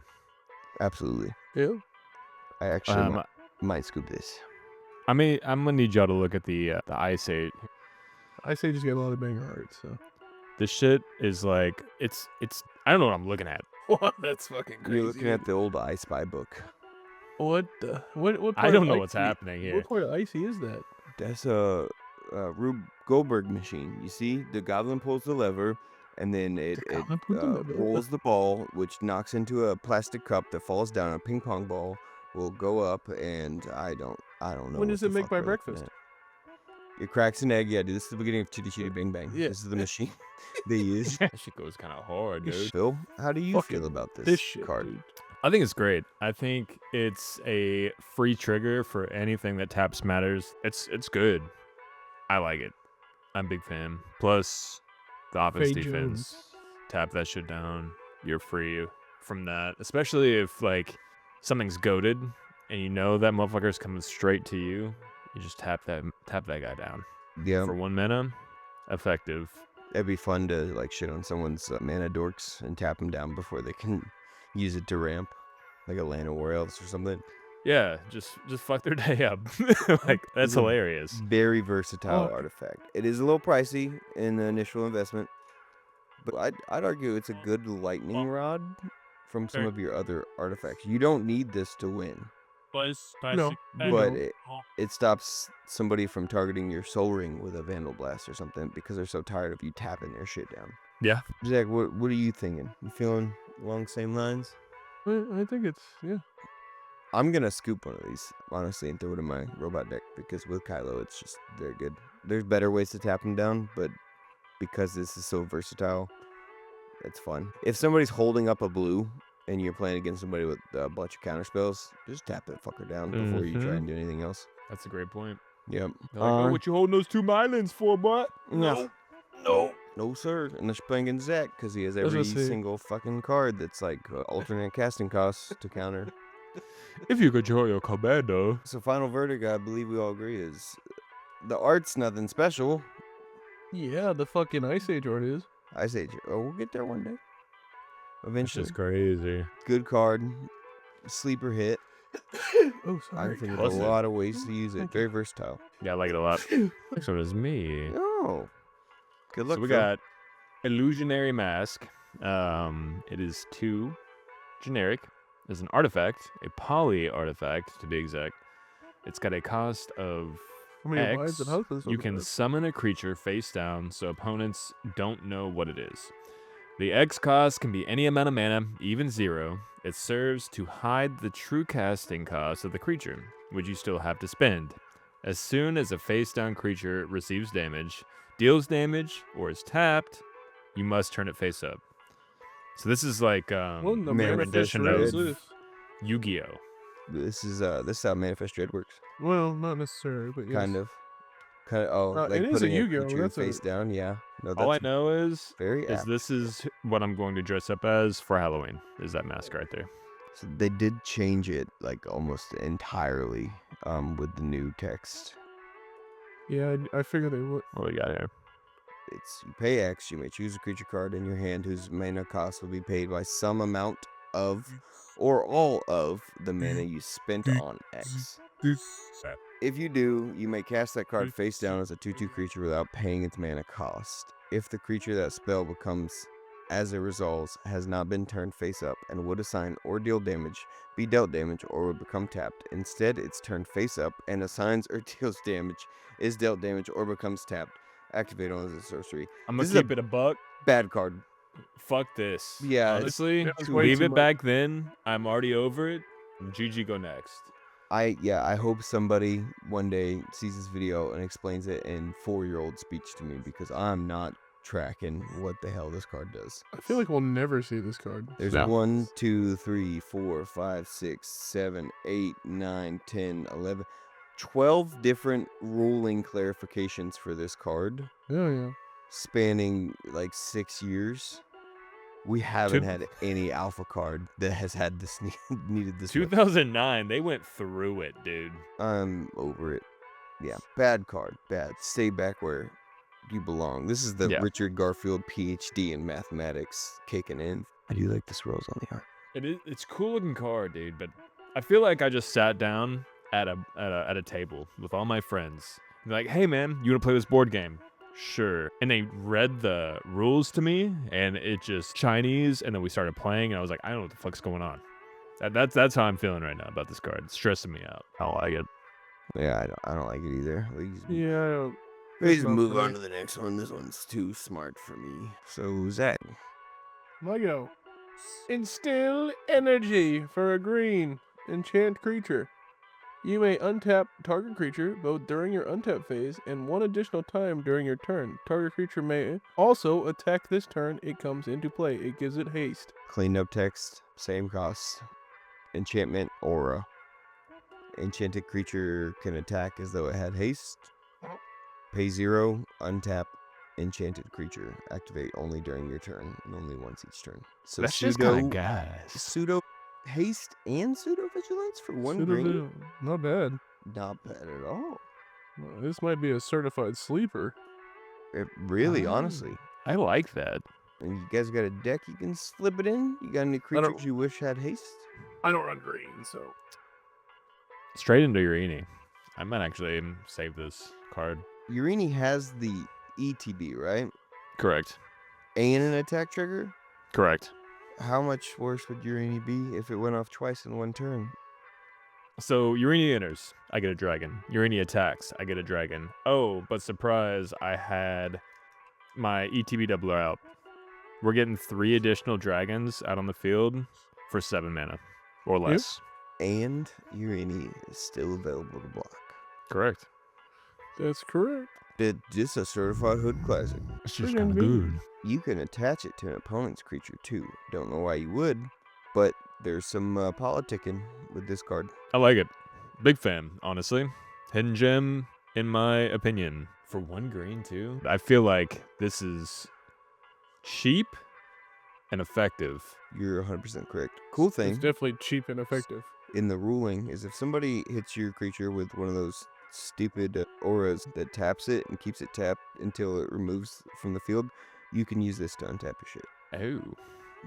B: Absolutely.
C: Yeah.
B: I actually Might scoop this.
D: I'm gonna need y'all to look at the Ice Age.
C: I say just get a lot of banger art. So
D: This shit is like it's. I don't know what I'm looking at.
C: what? That's fucking crazy.
B: You're looking at the old I Spy book.
C: what? What? What?
D: I
C: part
D: don't
C: of
D: know what's
C: Icy-
D: happening here.
C: What part of Icy is that?
B: That's a Rube Goldberg machine. You see, the goblin pulls the lever, and then it
C: goblin pulled the lever?
B: rolls the ball, which knocks into a plastic cup that falls down. A ping pong ball will go up, and I don't know.
C: When
B: what
C: does
B: the
C: it make
B: fuck
C: my
B: we're looking
C: breakfast?
B: at. It cracks an egg. Yeah, dude. This is the beginning of Chitty Chitty Bang Bang.
C: Yeah.
B: This is the machine they use.
D: That shit goes kind of hard, dude.
B: Phil, how do you
C: Fucking
B: feel about this,
C: This shit,
B: card?
C: dude.
D: I think it's great. I think it's a free trigger for anything that taps matters. It's good. I like it. I'm a big fan. Plus, the offense
C: Faye
D: defense.
C: Jones.
D: Tap that shit down. You're free from that. Especially if like something's goated and you know that motherfucker's coming straight to you. You just tap that guy down.
B: Yeah,
D: For 1 mana, effective.
B: it'd be fun to like shit on someone's mana dorks and tap them down before they can use it to ramp, like a Land of War Elves or something.
D: Yeah, just fuck their day up. Like that's
B: a
D: hilarious.
B: Very versatile
C: Oh.
B: artifact. It is a little pricey in the initial investment, but I'd argue it's a good lightning rod from some
E: Okay.
B: of your other artifacts. You don't need this to win,
C: No, you
B: but
C: don't.
B: it stops somebody from targeting your Soul Ring with a Vandal Blast or something because they're so tired of you tapping their shit down.
D: Yeah.
B: Zach, what are you thinking? You feeling along the same lines?
C: I think it's
B: I'm gonna scoop one of these, honestly, and throw it in my robot deck because with Kylo, it's just very good. There's better ways to tap him down, but because this is so versatile, it's fun. If somebody's holding up a blue and you're playing against somebody with a bunch of counter spells, just tap that fucker down before you try and do anything else.
D: That's a great point.
B: Yep.
D: They're like, oh, what you holding those 2 Mylins for, boy?
B: No. No, sir. Unless you're playing against Zach, because he has
C: was
B: every
C: gonna say-
B: single fucking card that's like alternate casting costs to counter.
D: If you control your commando.
B: So final verdict, I believe we all agree, is the art's nothing special.
C: yeah. The fucking Ice Age art is.
B: I say, oh, we'll get there one day.
D: It's
B: Eventually.
D: just crazy.
B: Good card. Sleeper hit.
C: Oh,
B: I
C: sorry.
B: think
D: Plus
B: there's a
D: it.
B: lot of ways to use it. Very versatile.
D: Yeah, I like it a lot. So does me.
B: Oh. Good luck,
D: So we
B: Phil.
D: got Illusionary Mask. It is 2 generic. There's an artifact, a poly artifact to be exact. It's got a cost of
C: How many
D: X.
C: wives and husbands?
D: You
C: was
D: can
C: that?
D: summon a creature face down so opponents don't know what it is. The X cost can be any amount of mana, even 0. It serves to hide the true casting cost of the creature, which you still have to spend. As soon as a face down creature receives damage, deals damage, or is tapped, you must turn it face up. So this is like
C: Well, the
B: Man,
C: manifest
D: rendition
C: red
D: of
C: is this.
D: Yu-Gi-Oh.
B: This is how Manifest Dread works.
C: Well, not necessarily, but yes.
B: Kind of. Oh, like
C: it is a
B: putting
C: Yu-Gi-Oh,
B: creature
C: that's a-
B: face down. Yeah. No,
D: All I
B: that's
D: know is
B: very apt.
D: this is what I'm going to dress up as for Halloween. Is that mask right there?
B: So they did change it like almost entirely with the new text.
C: Yeah, I figured they would.
D: What do we got here?
B: It's you pay X, you may choose a creature card in your hand whose mana cost will be paid by some amount of or all of the mana you spent on X. If you do, you may cast that card face down as a 2/2 creature without paying its mana cost. If the creature that spell becomes as a result has not been turned face up and would assign or deal damage, be dealt damage, or would become tapped. Instead, it's turned face up and assigns or deals damage, is dealt damage, or becomes tapped. Activate on as a sorcery.
D: I'm
B: This
D: gonna
B: is
D: keep it a buck.
B: Bad card.
D: Fuck this.
B: Yeah,
D: Honestly,
C: it's way
D: leave
C: too
D: it
C: much.
D: back then. I'm already over it. GG go next.
B: I hope somebody one day sees this video and explains it in 4-year-old speech to me because I'm not tracking what the hell this card does.
C: I feel like we'll never see this card.
B: There's
D: No.
B: 1, 2, 3, 4, 5, 6, 7, 8, 9, 10, 11, 12 different ruling clarifications for this card,
C: Yeah.
B: spanning like 6 years. We haven't had any alpha card that has had this needed this much.
D: 2009, they went through it, dude.
B: I'm over it. Yeah, bad card. Bad. Stay back where you belong. This is the
D: Yeah.
B: Richard Garfield PhD in mathematics kicking in. I do like this rose on the art.
D: It's cool looking card, dude, but I feel like I just sat down at a table with all my friends. They're like, "Hey man, you want to play this board game?" Sure. And they read the rules to me, and it just Chinese, and then we started playing, and I was like, I don't know what the fuck's going on. That's how I'm feeling right now about this card. It's stressing me out.
E: I like it.
B: Yeah, I don't like it either.
C: Yeah, I don't.
B: Please
C: not
B: move
C: for
B: on
C: me.
B: to the next one. This one's too smart for me. So, Zach,
C: I go. Instill energy for a green enchant creature. You may untap target creature both during your untap phase and one additional time during your turn. Target creature may also attack this turn it comes into play. It gives it haste.
B: cleaned up text, same cost. Enchantment aura. Enchanted creature can attack as though it had haste. Pay 0, untap enchanted creature. Activate only during your turn and only once each turn. So
E: That's just kind of gas.
B: pseudo haste and pseudo vigilance for one green.
C: Pseudo- Not bad.
B: Not bad at all.
C: Well, this might be a certified sleeper.
B: It really,
E: Oh.
B: honestly.
D: I like that.
B: And you guys got a deck you can slip it in? You got any
C: don't-
B: creatures you wish had haste?
C: I don't run green, so.
D: Straight into Urini. I might actually save this card.
B: Urini has the ETB, right?
D: Correct.
B: And an attack trigger?
D: Correct.
B: How much worse would Urini be if it went off twice in one turn?
D: So Urini enters, I get a dragon. Urini attacks, I get a dragon. Oh, but surprise, I had my ETB doubler out. We're getting 3 additional dragons out on the field for 7 mana or less.
B: And Urini is still available to block.
D: Correct.
C: That's correct.
B: This a certified hood classic.
E: It's just
C: Friggin'
E: kind of good.
B: You can attach it to an opponent's creature too. Don't know why you would, but there's some politicking with this card.
D: I like it. Big fan, honestly. Hidden gem, in my opinion. For 1 green, too. I feel like this is cheap and effective.
B: You're 100% correct. Cool thing.
C: It's definitely cheap and effective.
B: In the ruling is if somebody hits your creature with one of those stupid auras that taps it and keeps it tapped until it removes from the field, you can use this to untap your shit.
D: Oh.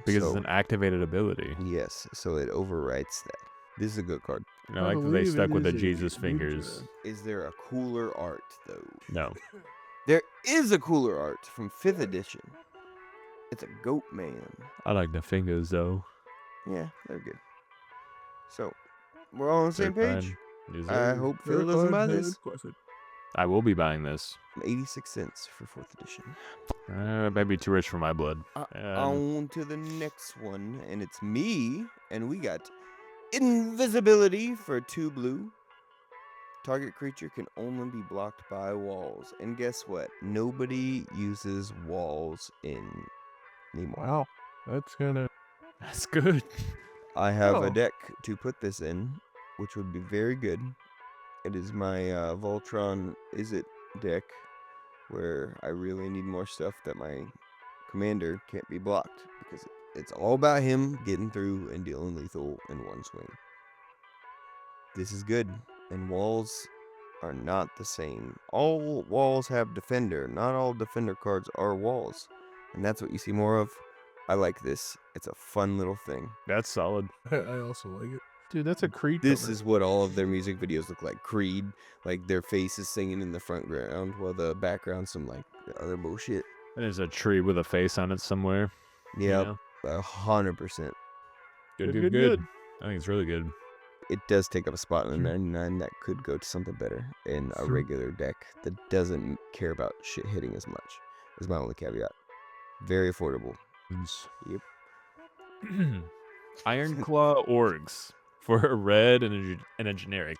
D: Because it's
B: So-
D: an activated ability.
B: Yes, so it overwrites that. This is a good card.
D: And I like that they
C: believe
D: stuck
C: it
D: with the
C: is a
D: Jesus
C: good
D: fingers.
C: job.
B: Is there a cooler art though?
D: No.
B: There is a cooler art from 5th edition. It's a goat man.
D: I like the fingers, though.
B: Yeah, they're good. So, we're all on the same
D: They're
B: page.
D: fine. Yes,
B: I
D: sir.
B: hope Phil doesn't buy this.
D: I will be buying this.
B: 86 cents for 4th edition.
D: Maybe too rich for my blood.
B: On to the next one, and it's me, and we got invisibility for 2 blue. Target creature can only be blocked by walls. And guess what? Nobody uses walls anymore.
C: Wow. That's gonna.
D: That's good.
B: I have
C: Oh.
B: a deck to put this in, which would be very good. It is my Voltron Is It deck, where I really need more stuff that my commander can't be blocked, because it's all about him getting through and dealing lethal in one swing. This is good, and walls are not the same. All walls have defender. Not all defender cards are walls, and that's what you see more of. I like this. It's a fun little thing.
D: That's solid.
C: I also like it. Dude, that's a Creed
B: This
C: cover.
B: is what all of their music videos look like. Creed, like their faces singing in the front ground, while the background's some like other bullshit.
D: And there's a tree with a face on it somewhere.
B: Yep, 100%.
D: Good,
C: Good,
D: good,
C: good,
D: good. I think it's really good.
B: It does take up a spot in the 99 that could go to something better in a
C: Sure.
B: regular deck that doesn't care about shit hitting as much. Is my only caveat. Very affordable. Yep.
D: Iron Claw Orgs for a red and a generic.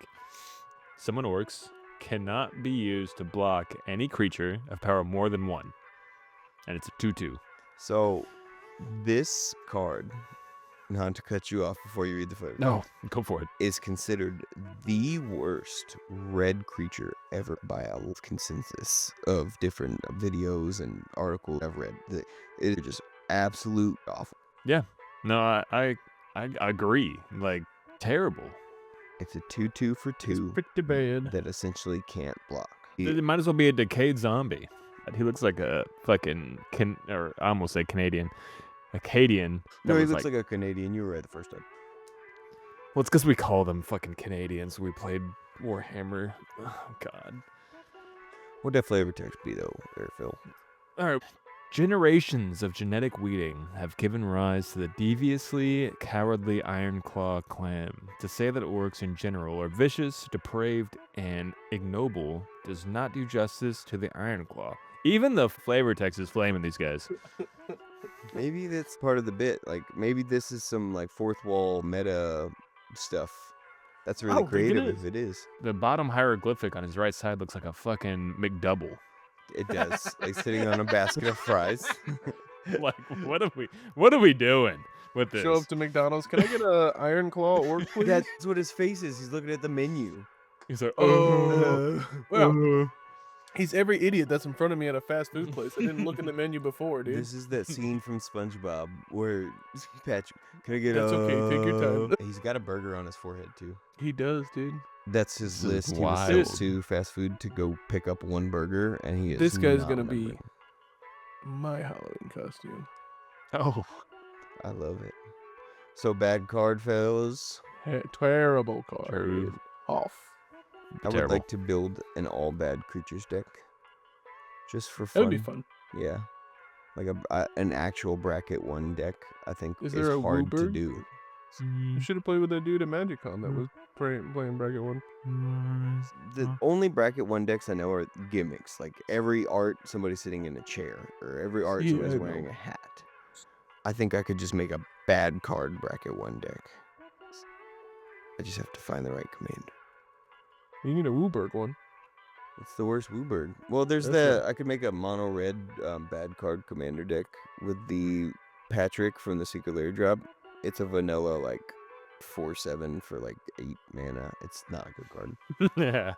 D: Summon orcs cannot be used to block any creature of power more than 1. And it's a 2/2.
B: So, this card, not to cut you off before you read the photo.
D: No, go for it.
B: Is considered the worst red creature ever by a consensus of different videos and articles I've read. It is just absolute awful.
D: No, I agree. Like, terrible.
B: It's a 2/2 for
C: It's
B: 2
C: pretty bad.
B: that essentially can't block.
D: It might as well be a decayed zombie. He looks like a fucking or I almost say Canadian. Acadian.
B: No,
D: that
B: he
D: was
B: looks like a Canadian. You were right the first time.
D: Well, it's because we call them fucking Canadians. We played Warhammer. Oh, God.
B: What that flavor text be though, there, Phil?
D: All right. Generations of genetic weeding have given rise to the deviously cowardly Ironclaw clan. To say that orcs in general are vicious, depraved, and ignoble does not do justice to the Ironclaw. Even the flavor text is flaming these guys.
B: Maybe that's part of the bit. Like maybe this is some like fourth wall meta stuff. That's really
C: don't think it
B: creative
C: is.
B: if it is.
D: The bottom hieroglyphic on his right side looks like a fucking McDouble.
B: It does. Like sitting on a basket of fries.
D: Like, what are we doing with this?
C: Show up to McDonald's. Can I get a Iron Claw orc, please?
B: That's what his face is. He's looking at the menu.
D: He's like,
C: Oh. Well, he's every idiot that's in front of me at a fast food place. I didn't look in the menu before, dude.
B: This is that scene from SpongeBob where Patrick, can I get
C: That's okay, take your time.
B: He's got a burger on his forehead too.
C: He does, dude.
B: That's his
E: This is
B: list. He was
E: wild.
B: sent to fast food to go pick up one burger, and he is.
C: This guy's
B: not
C: gonna be
B: remembering.
C: my Halloween costume.
D: oh,
B: I love it. So bad card, fellas.
C: Terrible card.
D: True.
C: Off.
B: I would
D: Terrible.
B: like to build an all bad creatures deck, just for
C: That
B: fun.
C: would be fun.
B: Yeah, like an actual bracket one deck. I think
C: Is
B: is
C: there a
B: hard to
C: Wooburg?
B: do.
C: You should have played with that dude at MagiCon that was playing bracket one.
B: The only bracket one decks I know are gimmicks. Like every art, somebody's sitting in a chair, or every art,
C: Yeah,
B: somebody's
C: I
B: wearing
C: know.
B: a hat. I think I could just make a bad card bracket one deck. I just have to find the right commander.
C: You need a Wooburg one.
B: What's the worst Wooburg? Well, there's
C: That's
B: I could make a mono red bad card commander deck with the Patrick from the Secret Lair drop. It's a vanilla like 4/7 for like 8 mana. It's not a good card.
D: yeah.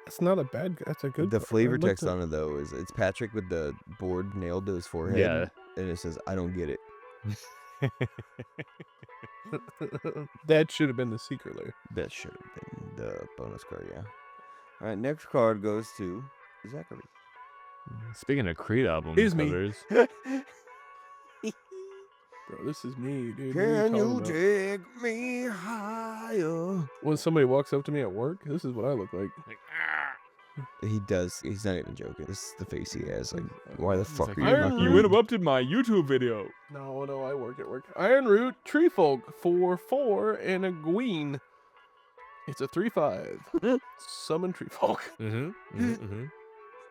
C: That's not a bad. That's a good.
B: The
C: card.
B: flavor
C: I'd love
B: text
C: to-
B: on it though is it's Patrick with the board nailed to his forehead.
D: Yeah.
B: And it says, "I don't get it."
C: that should have been the secret layer.
B: That should have been the bonus card, yeah. All right, next card goes to Zachary.
D: Speaking of Creed album
C: Here's me.
D: covers,
C: Bro, this is me, dude. What are
B: Can
C: talking
B: you
C: about?
B: take me higher?
C: When somebody walks up to me at work, this is what I look like.
B: He does. He's not even joking. This is the face he has. Like, why the
D: it's
B: fuck
D: like,
B: are you
C: Iron
B: knocking
C: Root.
D: you
B: me?
D: interrupted my YouTube video.
C: No, I work at work. Iron Root, Tree Folk, 4/4, and a Gween. It's a 3/5. Summon Tree Folk.
D: Mm-hmm.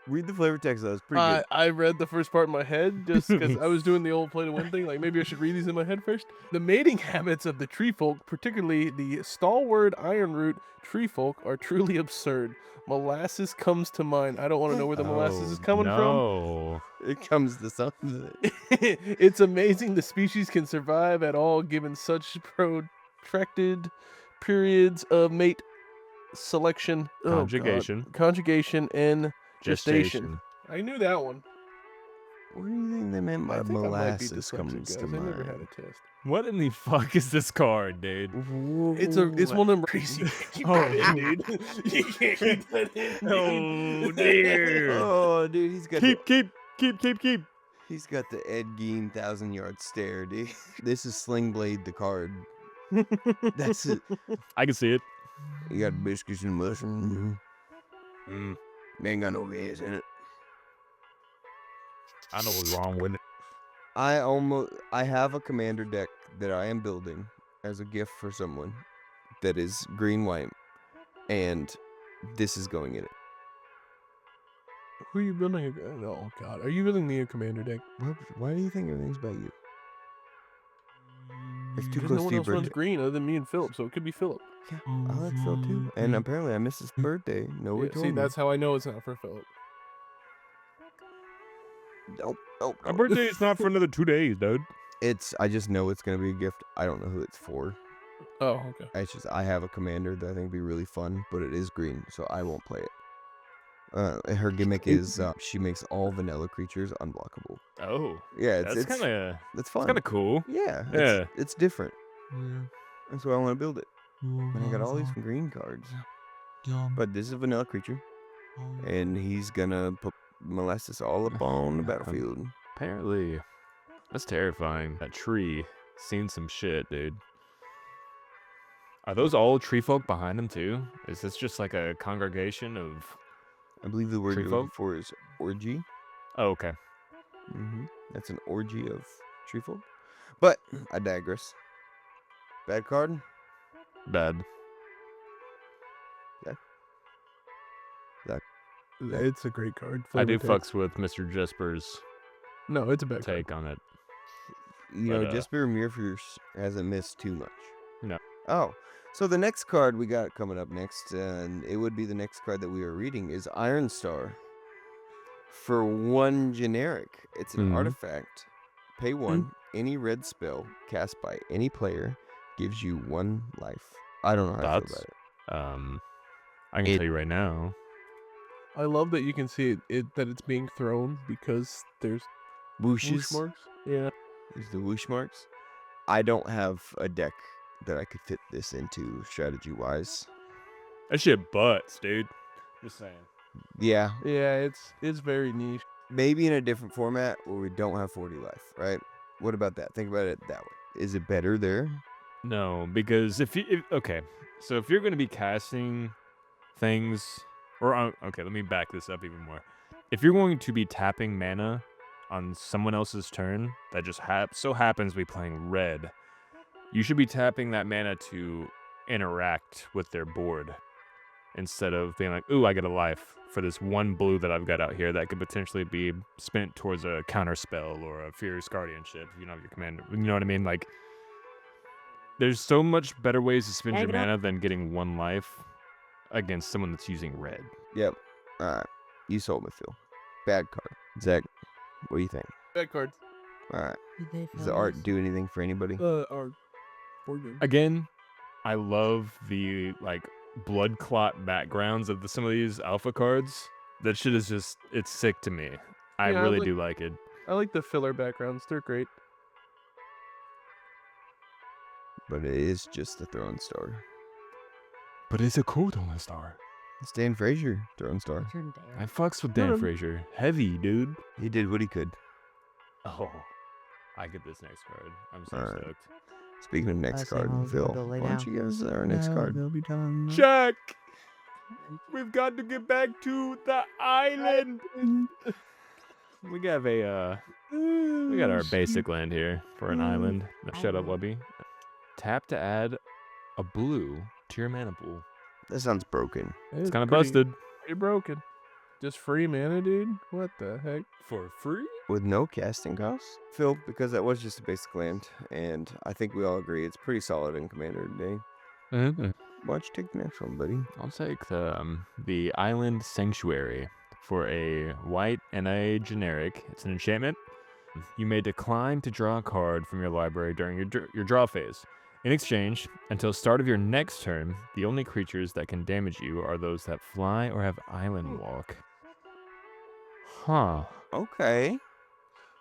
B: Read the flavor text though. It's pretty good.
C: I read the first part in my head just because I was doing the old play to win thing. Like maybe I should read these in my head first. The mating habits of the tree folk, particularly the stalwart ironroot tree folk, are truly absurd. Molasses comes to mind. I don't want to know where the molasses is coming
D: no.
B: It comes to something.
C: from. It's amazing the species can survive at all given such protracted periods of mate selection,
D: Conjugation.
C: conjugation, and
D: Gestation.
C: I knew that one.
B: What do you think they meant by
C: I think I might be
B: molasses
C: dyslexic,
B: comes
C: guys.
B: to
C: I never had
B: mind?
C: a test.
D: What in the fuck is this card, dude?
C: It's one of them crazy. Keep that in, dude. You can't keep that in.
D: Oh, dear.
B: Oh, dude, he's got
D: Keep.
B: he's got the Ed Gein 1,000-yard stare, dude. This is Sling Blade the card. That's it.
D: I can see it.
B: You got biscuits and mushrooms.
D: Mm,
B: They ain't got no gas in it.
D: I know what's wrong with it.
B: I have a commander deck that I am building as a gift for someone that is green white, and this is going in it.
C: Who are you building? Oh God, are you building me a commander deck?
B: Why do you think everything's about you? It's too
C: Because
B: close
C: no
B: to
C: one
B: your
C: else runs
B: birthday.
C: green other than me and Philip, so it could be Philip.
B: I like Phil too, and apparently I missed his birthday. Nobody
C: Yeah,
B: told
C: see,
B: me.
C: that's how I know it's not for Philip.
B: Oh,
D: My birthday is not for another 2 days, dude.
B: I just know it's gonna be a gift. I don't know who it's for.
C: Oh, okay.
B: It's just I have a commander that I think would be really fun, but it is green, so I won't play it. Her gimmick is she makes all vanilla creatures unblockable.
D: Oh,
B: Yeah,
D: that's
B: it's
D: kind of
B: that's fun.
D: kind of cool.
B: Yeah,
D: Yeah.
B: it's different. That's why I want to build it. And I got all these green cards, but this is a vanilla creature, and he's gonna put molasses all up on the battlefield.
D: Apparently, that's terrifying. That tree seen some shit, dude. Are those all tree folk behind him too? Is this just like a congregation of?
B: I believe the word
D: Tree
B: you're looking
D: folk?
B: for is orgy.
D: Oh, okay.
B: That's an orgy of tree folk. But I digress. Bad card.
D: Bad.
C: It's a great card.
D: I do
C: Flavor
D: fucks with Mr. Jesper's
C: text. No, it's a bad card.
D: take on it.
B: You know,
D: But,
B: Jesper Muirfierce hasn't missed too much.
D: No.
B: Oh, so the next card we got coming up next, and it would be the next card that we are reading, is Iron Star. For 1 generic, it's an
D: Mhm.
B: artifact. Pay 1. Any red spell cast by any player gives you 1 life. I don't know how I feel
D: Thoughts?
B: about it.
D: I can
B: It-
D: tell you right now.
C: I love that you can see it that it's being thrown because there's whoosh
B: Whooshes.
C: marks. Yeah.
B: There's the whoosh marks. I don't have a deck that I could fit this into strategy-wise.
D: That shit butts, dude. Just saying.
B: Yeah,
C: Yeah, it's very niche.
B: maybe in a different format where we don't have 40 life, right? What about that? Think about it that way. Is it better there?
D: No, because if okay, so if you're going to be casting things, or okay, let me back this up even more. If you're going to be tapping mana on someone else's turn that just so happens to be playing red, you should be tapping that mana to interact with their board instead of being like, ooh, I get a life for this 1 blue that I've got out here that could potentially be spent towards a counter spell or a Furious Guardianship if you don't have your commander. You know what I mean? Like, there's so much better ways to spend your
F: Negative.
D: mana than getting 1 life against someone that's using red.
B: Yep. All right. You sold me, Phil. Bad card. Zach, what do you think?
C: Bad card.
B: All right.
F: Did they
B: Does the
F: film
B: art
F: this?
B: do anything for anybody?
C: Our board game.
D: Again, I love the like blood clot backgrounds of some of these alpha cards. That shit is just, it's sick to me. I
C: Yeah, I
D: really
C: like-
D: do like it.
C: I like the filler backgrounds. They're great.
B: But it is just a throwing star.
D: But it's a cool throwing star.
B: It's Dan Frazier throwing star.
F: Turn
D: I
F: down.
D: fucks with Dan
C: Yeah.
D: Frazier. Heavy, dude.
B: He did what he could.
D: Oh, I get this next card. I'm so
B: Alright.
D: stoked.
B: Speaking of next
F: I say,
B: card,
F: well,
B: Phil,
F: go lay
B: why don't
F: down.
B: you give us our next card?
F: They'll be done.
D: Jack, we've got to get back to the island. We got we got our basic land here for an island. No, shut up, Wubby. Tap to add a blue to your mana pool.
B: That sounds broken.
D: It's kind of busted.
C: Pretty broken. Just free mana, dude. What the heck?
D: For free?
B: With no casting costs? Phil, because that was just a basic land, and I think we all agree it's pretty solid in Commander today. Why don't you take the next one, buddy?
D: I'll take the Island Sanctuary for a white and a generic. It's an enchantment. You may decline to draw a card from your library during your draw phase. In exchange, until start of your next turn, the only creatures that can damage you are those that fly or have island walk. Huh.
B: Okay.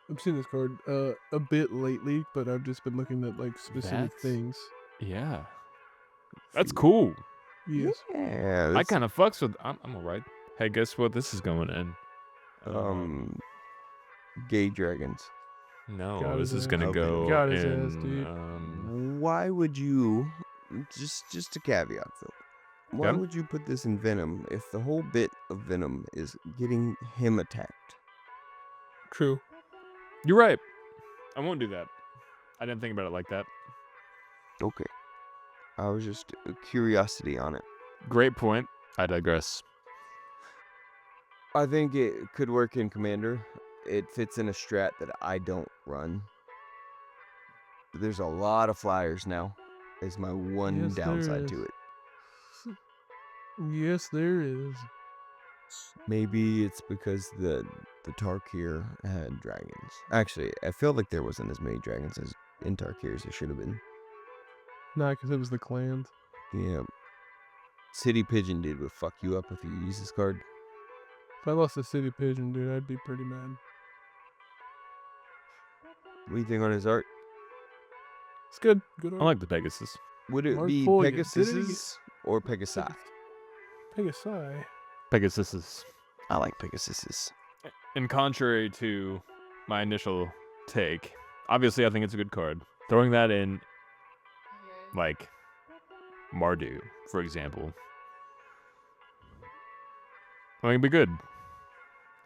C: I've seen this card a bit lately, but I've just been looking at like specific
D: That's-
C: things.
D: Yeah. That's cool.
C: Yes.
B: Yeah.
D: I
B: that's-
D: kind of fucks with. I'm alright. Hey, guess what? This is going in.
B: Gay dragons.
D: No,
C: Got
D: this
C: his
D: is
C: ass.
D: gonna
B: Okay.
D: go
C: Got his
D: in.
C: ass, dude.
B: Why would you, just a caveat, Phil. Why
D: Okay.
B: would you put this in Venom if the whole bit of Venom is getting him attacked?
C: True.
D: You're right. I won't do that. I didn't think about it like that.
B: Okay. I was just a curiosity on it.
D: Great point. I digress.
B: I think it could work in Commander. It fits in a strat that I don't run. There's a lot of flyers now. Is my one
C: Yes, there
B: downside
C: is.
B: to it.
C: Yes, there is.
B: Maybe it's because the Tarkir had dragons. Actually, I feel like there wasn't as many dragons as in Tarkir as there should have been.
C: Nah, because it was the clans.
B: Yeah. City Pigeon dude would fuck you up if you use this card.
C: If I lost a city pigeon, dude, I'd be pretty mad.
B: What do you think on his art?
C: It's good. Good
D: I
C: art.
D: like the Pegasus.
B: Would it
C: Mark
B: be
C: Foley, did it
B: Pegasus or Pegasi?
C: Pegasi.
D: Pegasus.
B: I like Pegasuses.
D: And contrary to my initial take, obviously I think it's a good card. Throwing that in, like, Mardu, for example. I think it'd be good.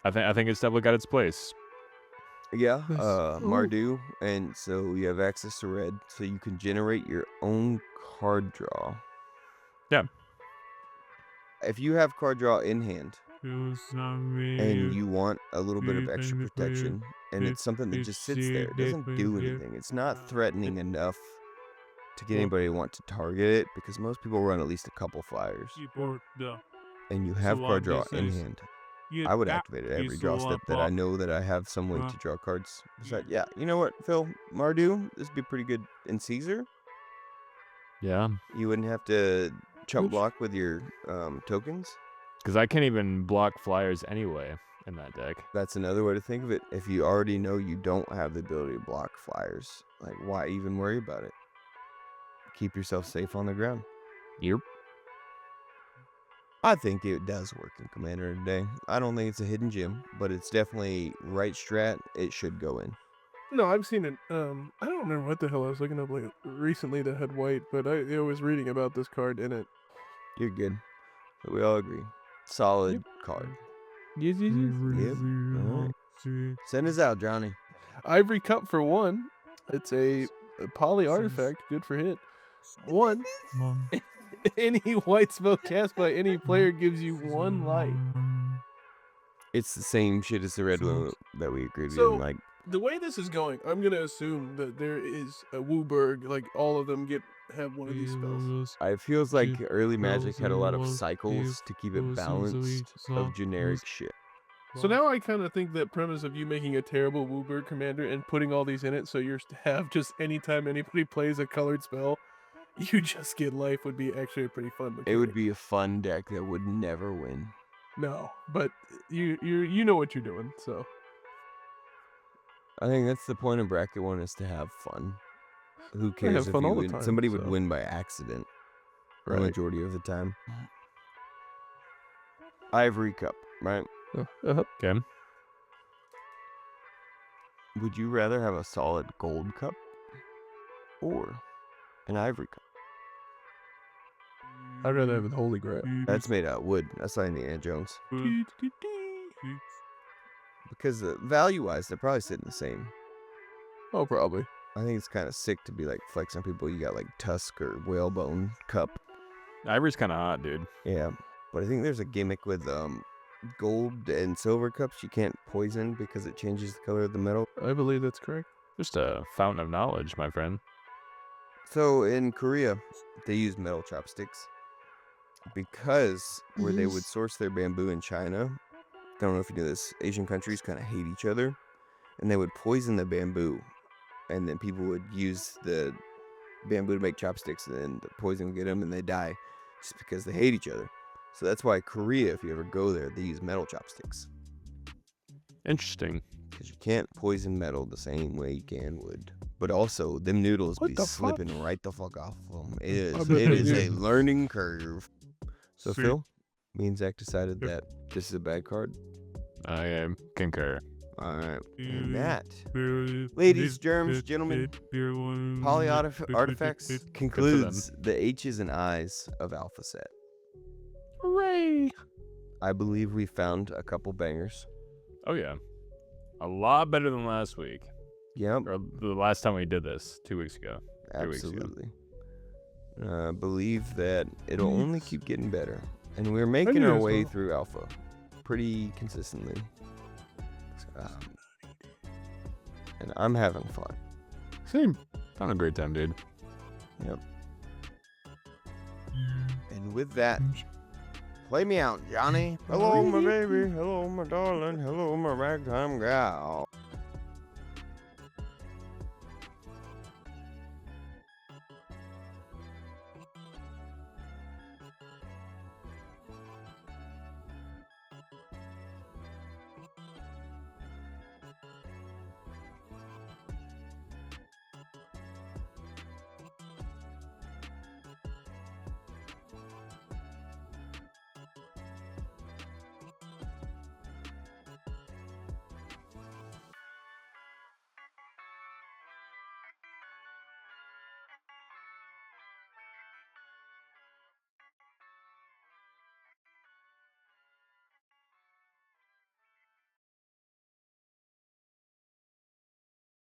D: I think it's definitely got its place.
B: Yeah,
C: Nice.
B: Mardu, and so you have access to red, so you can generate your own card draw.
D: Yeah.
B: If you have card draw in hand, and you want a little bit of extra protection, and it's something that just sits there, it doesn't do anything. It's not threatening enough to get anybody to want to target it, because most people run at least a couple flyers. And you have card draw in hand. I would activate it every draw step that I know that I have some way to draw cards. Besides, yeah, you know what, Phil? Mardu, this would be pretty good in Caesar.
D: Yeah.
B: You wouldn't have to chump block with your tokens.
D: Because I can't even block flyers anyway in that deck.
B: That's another way to think of it. If you already know you don't have the ability to block flyers, like, why even worry about it? Keep yourself safe on the ground.
D: Yep.
B: I think it does work in Commander today. I don't think it's a hidden gem, but it's definitely right strat. It should go in.
C: No, I've seen it. I don't remember what the hell I was looking up like recently that had white, but I was reading about this card in it.
B: You're good. So we all agree. Solid card.
C: Yes.
B: Yep. All right. Send us out, Johnny.
C: Ivory Cup for one. It's a poly artifact, good for hit. One. Any white spell cast by any player gives you 1 life.
B: It's the same shit as the red one that we agreed we
C: So-
B: didn't like.
C: The way this is going, I'm gonna assume that there is a Wooburg, like all of them have one of these spells.
B: It feels like early Magic had a lot of cycles to keep it balanced of generic shit.
C: So now I kind of think that premise of you making a terrible Wooburg commander and putting all these in it, so you have just anytime anybody plays a colored spell, you just get life would be actually a pretty fun mechanic.
B: It would be a fun deck that would never win.
C: No, but you know what you're doing, so.
B: I think that's the point of Bracket 1 is to have fun. Who
C: have
B: cares if
C: fun
B: you
C: all the
B: win?
C: time,
B: Somebody would
C: so.
B: win by accident. The
C: Right.
B: majority of the time. Ivory Cup, right?
D: Okay.
B: Would you rather have a solid gold cup or an ivory cup?
C: I'd rather have the Holy Grail.
B: That's made out of wood. That's not Indiana Jones. Because value-wise, they're probably sitting the same.
C: Oh, probably.
B: I think it's kind of sick to be like flexing on people. You got like Tusk or Whalebone cup.
D: Ivory's kind of hot, dude.
B: Yeah, but I think there's a gimmick with gold and silver cups. You can't poison because it changes the color of the metal.
C: I believe that's correct.
D: Just a fountain of knowledge, my friend.
B: So in Korea, they use metal chopsticks because where they would source their bamboo in China, I don't know if you know this, Asian countries kind of hate each other, and they would poison the bamboo, and then people would use the bamboo to make chopsticks, and then the poison would get them, and they die just because they hate each other. So that's why Korea, if you ever go there, they use metal chopsticks.
D: Interesting.
B: Because you can't poison metal the same way you can wood. But also, them noodles
C: What
B: be
C: the fuck?
B: slipping right the fuck off of them.
C: I
B: It
C: bet
B: is
C: they
B: a
C: do.
B: learning curve. So
C: Sweet.
B: Phil, me and Zach decided that this is a bad card.
D: I concur.
B: All right. And that, ladies, germs, gentlemen, poly artifacts concludes the H's and I's of Alpha Set.
C: Hooray!
B: I believe we found a couple bangers.
D: Oh, yeah. A lot better than last week.
B: Yep,
D: Or the last time we did this, 2 weeks ago. 3 weeks ago.
B: absolutely. Believe that it'll only keep getting better. And we're making
C: do
B: our
C: as
B: way
C: well.
B: through Alpha pretty consistently. And I'm having fun.
C: Same.
D: Having a great time, dude.
B: Yep. And with that, play me out, Johnny. Hello, my baby. Hello, my darling. Hello, my ragtime gal.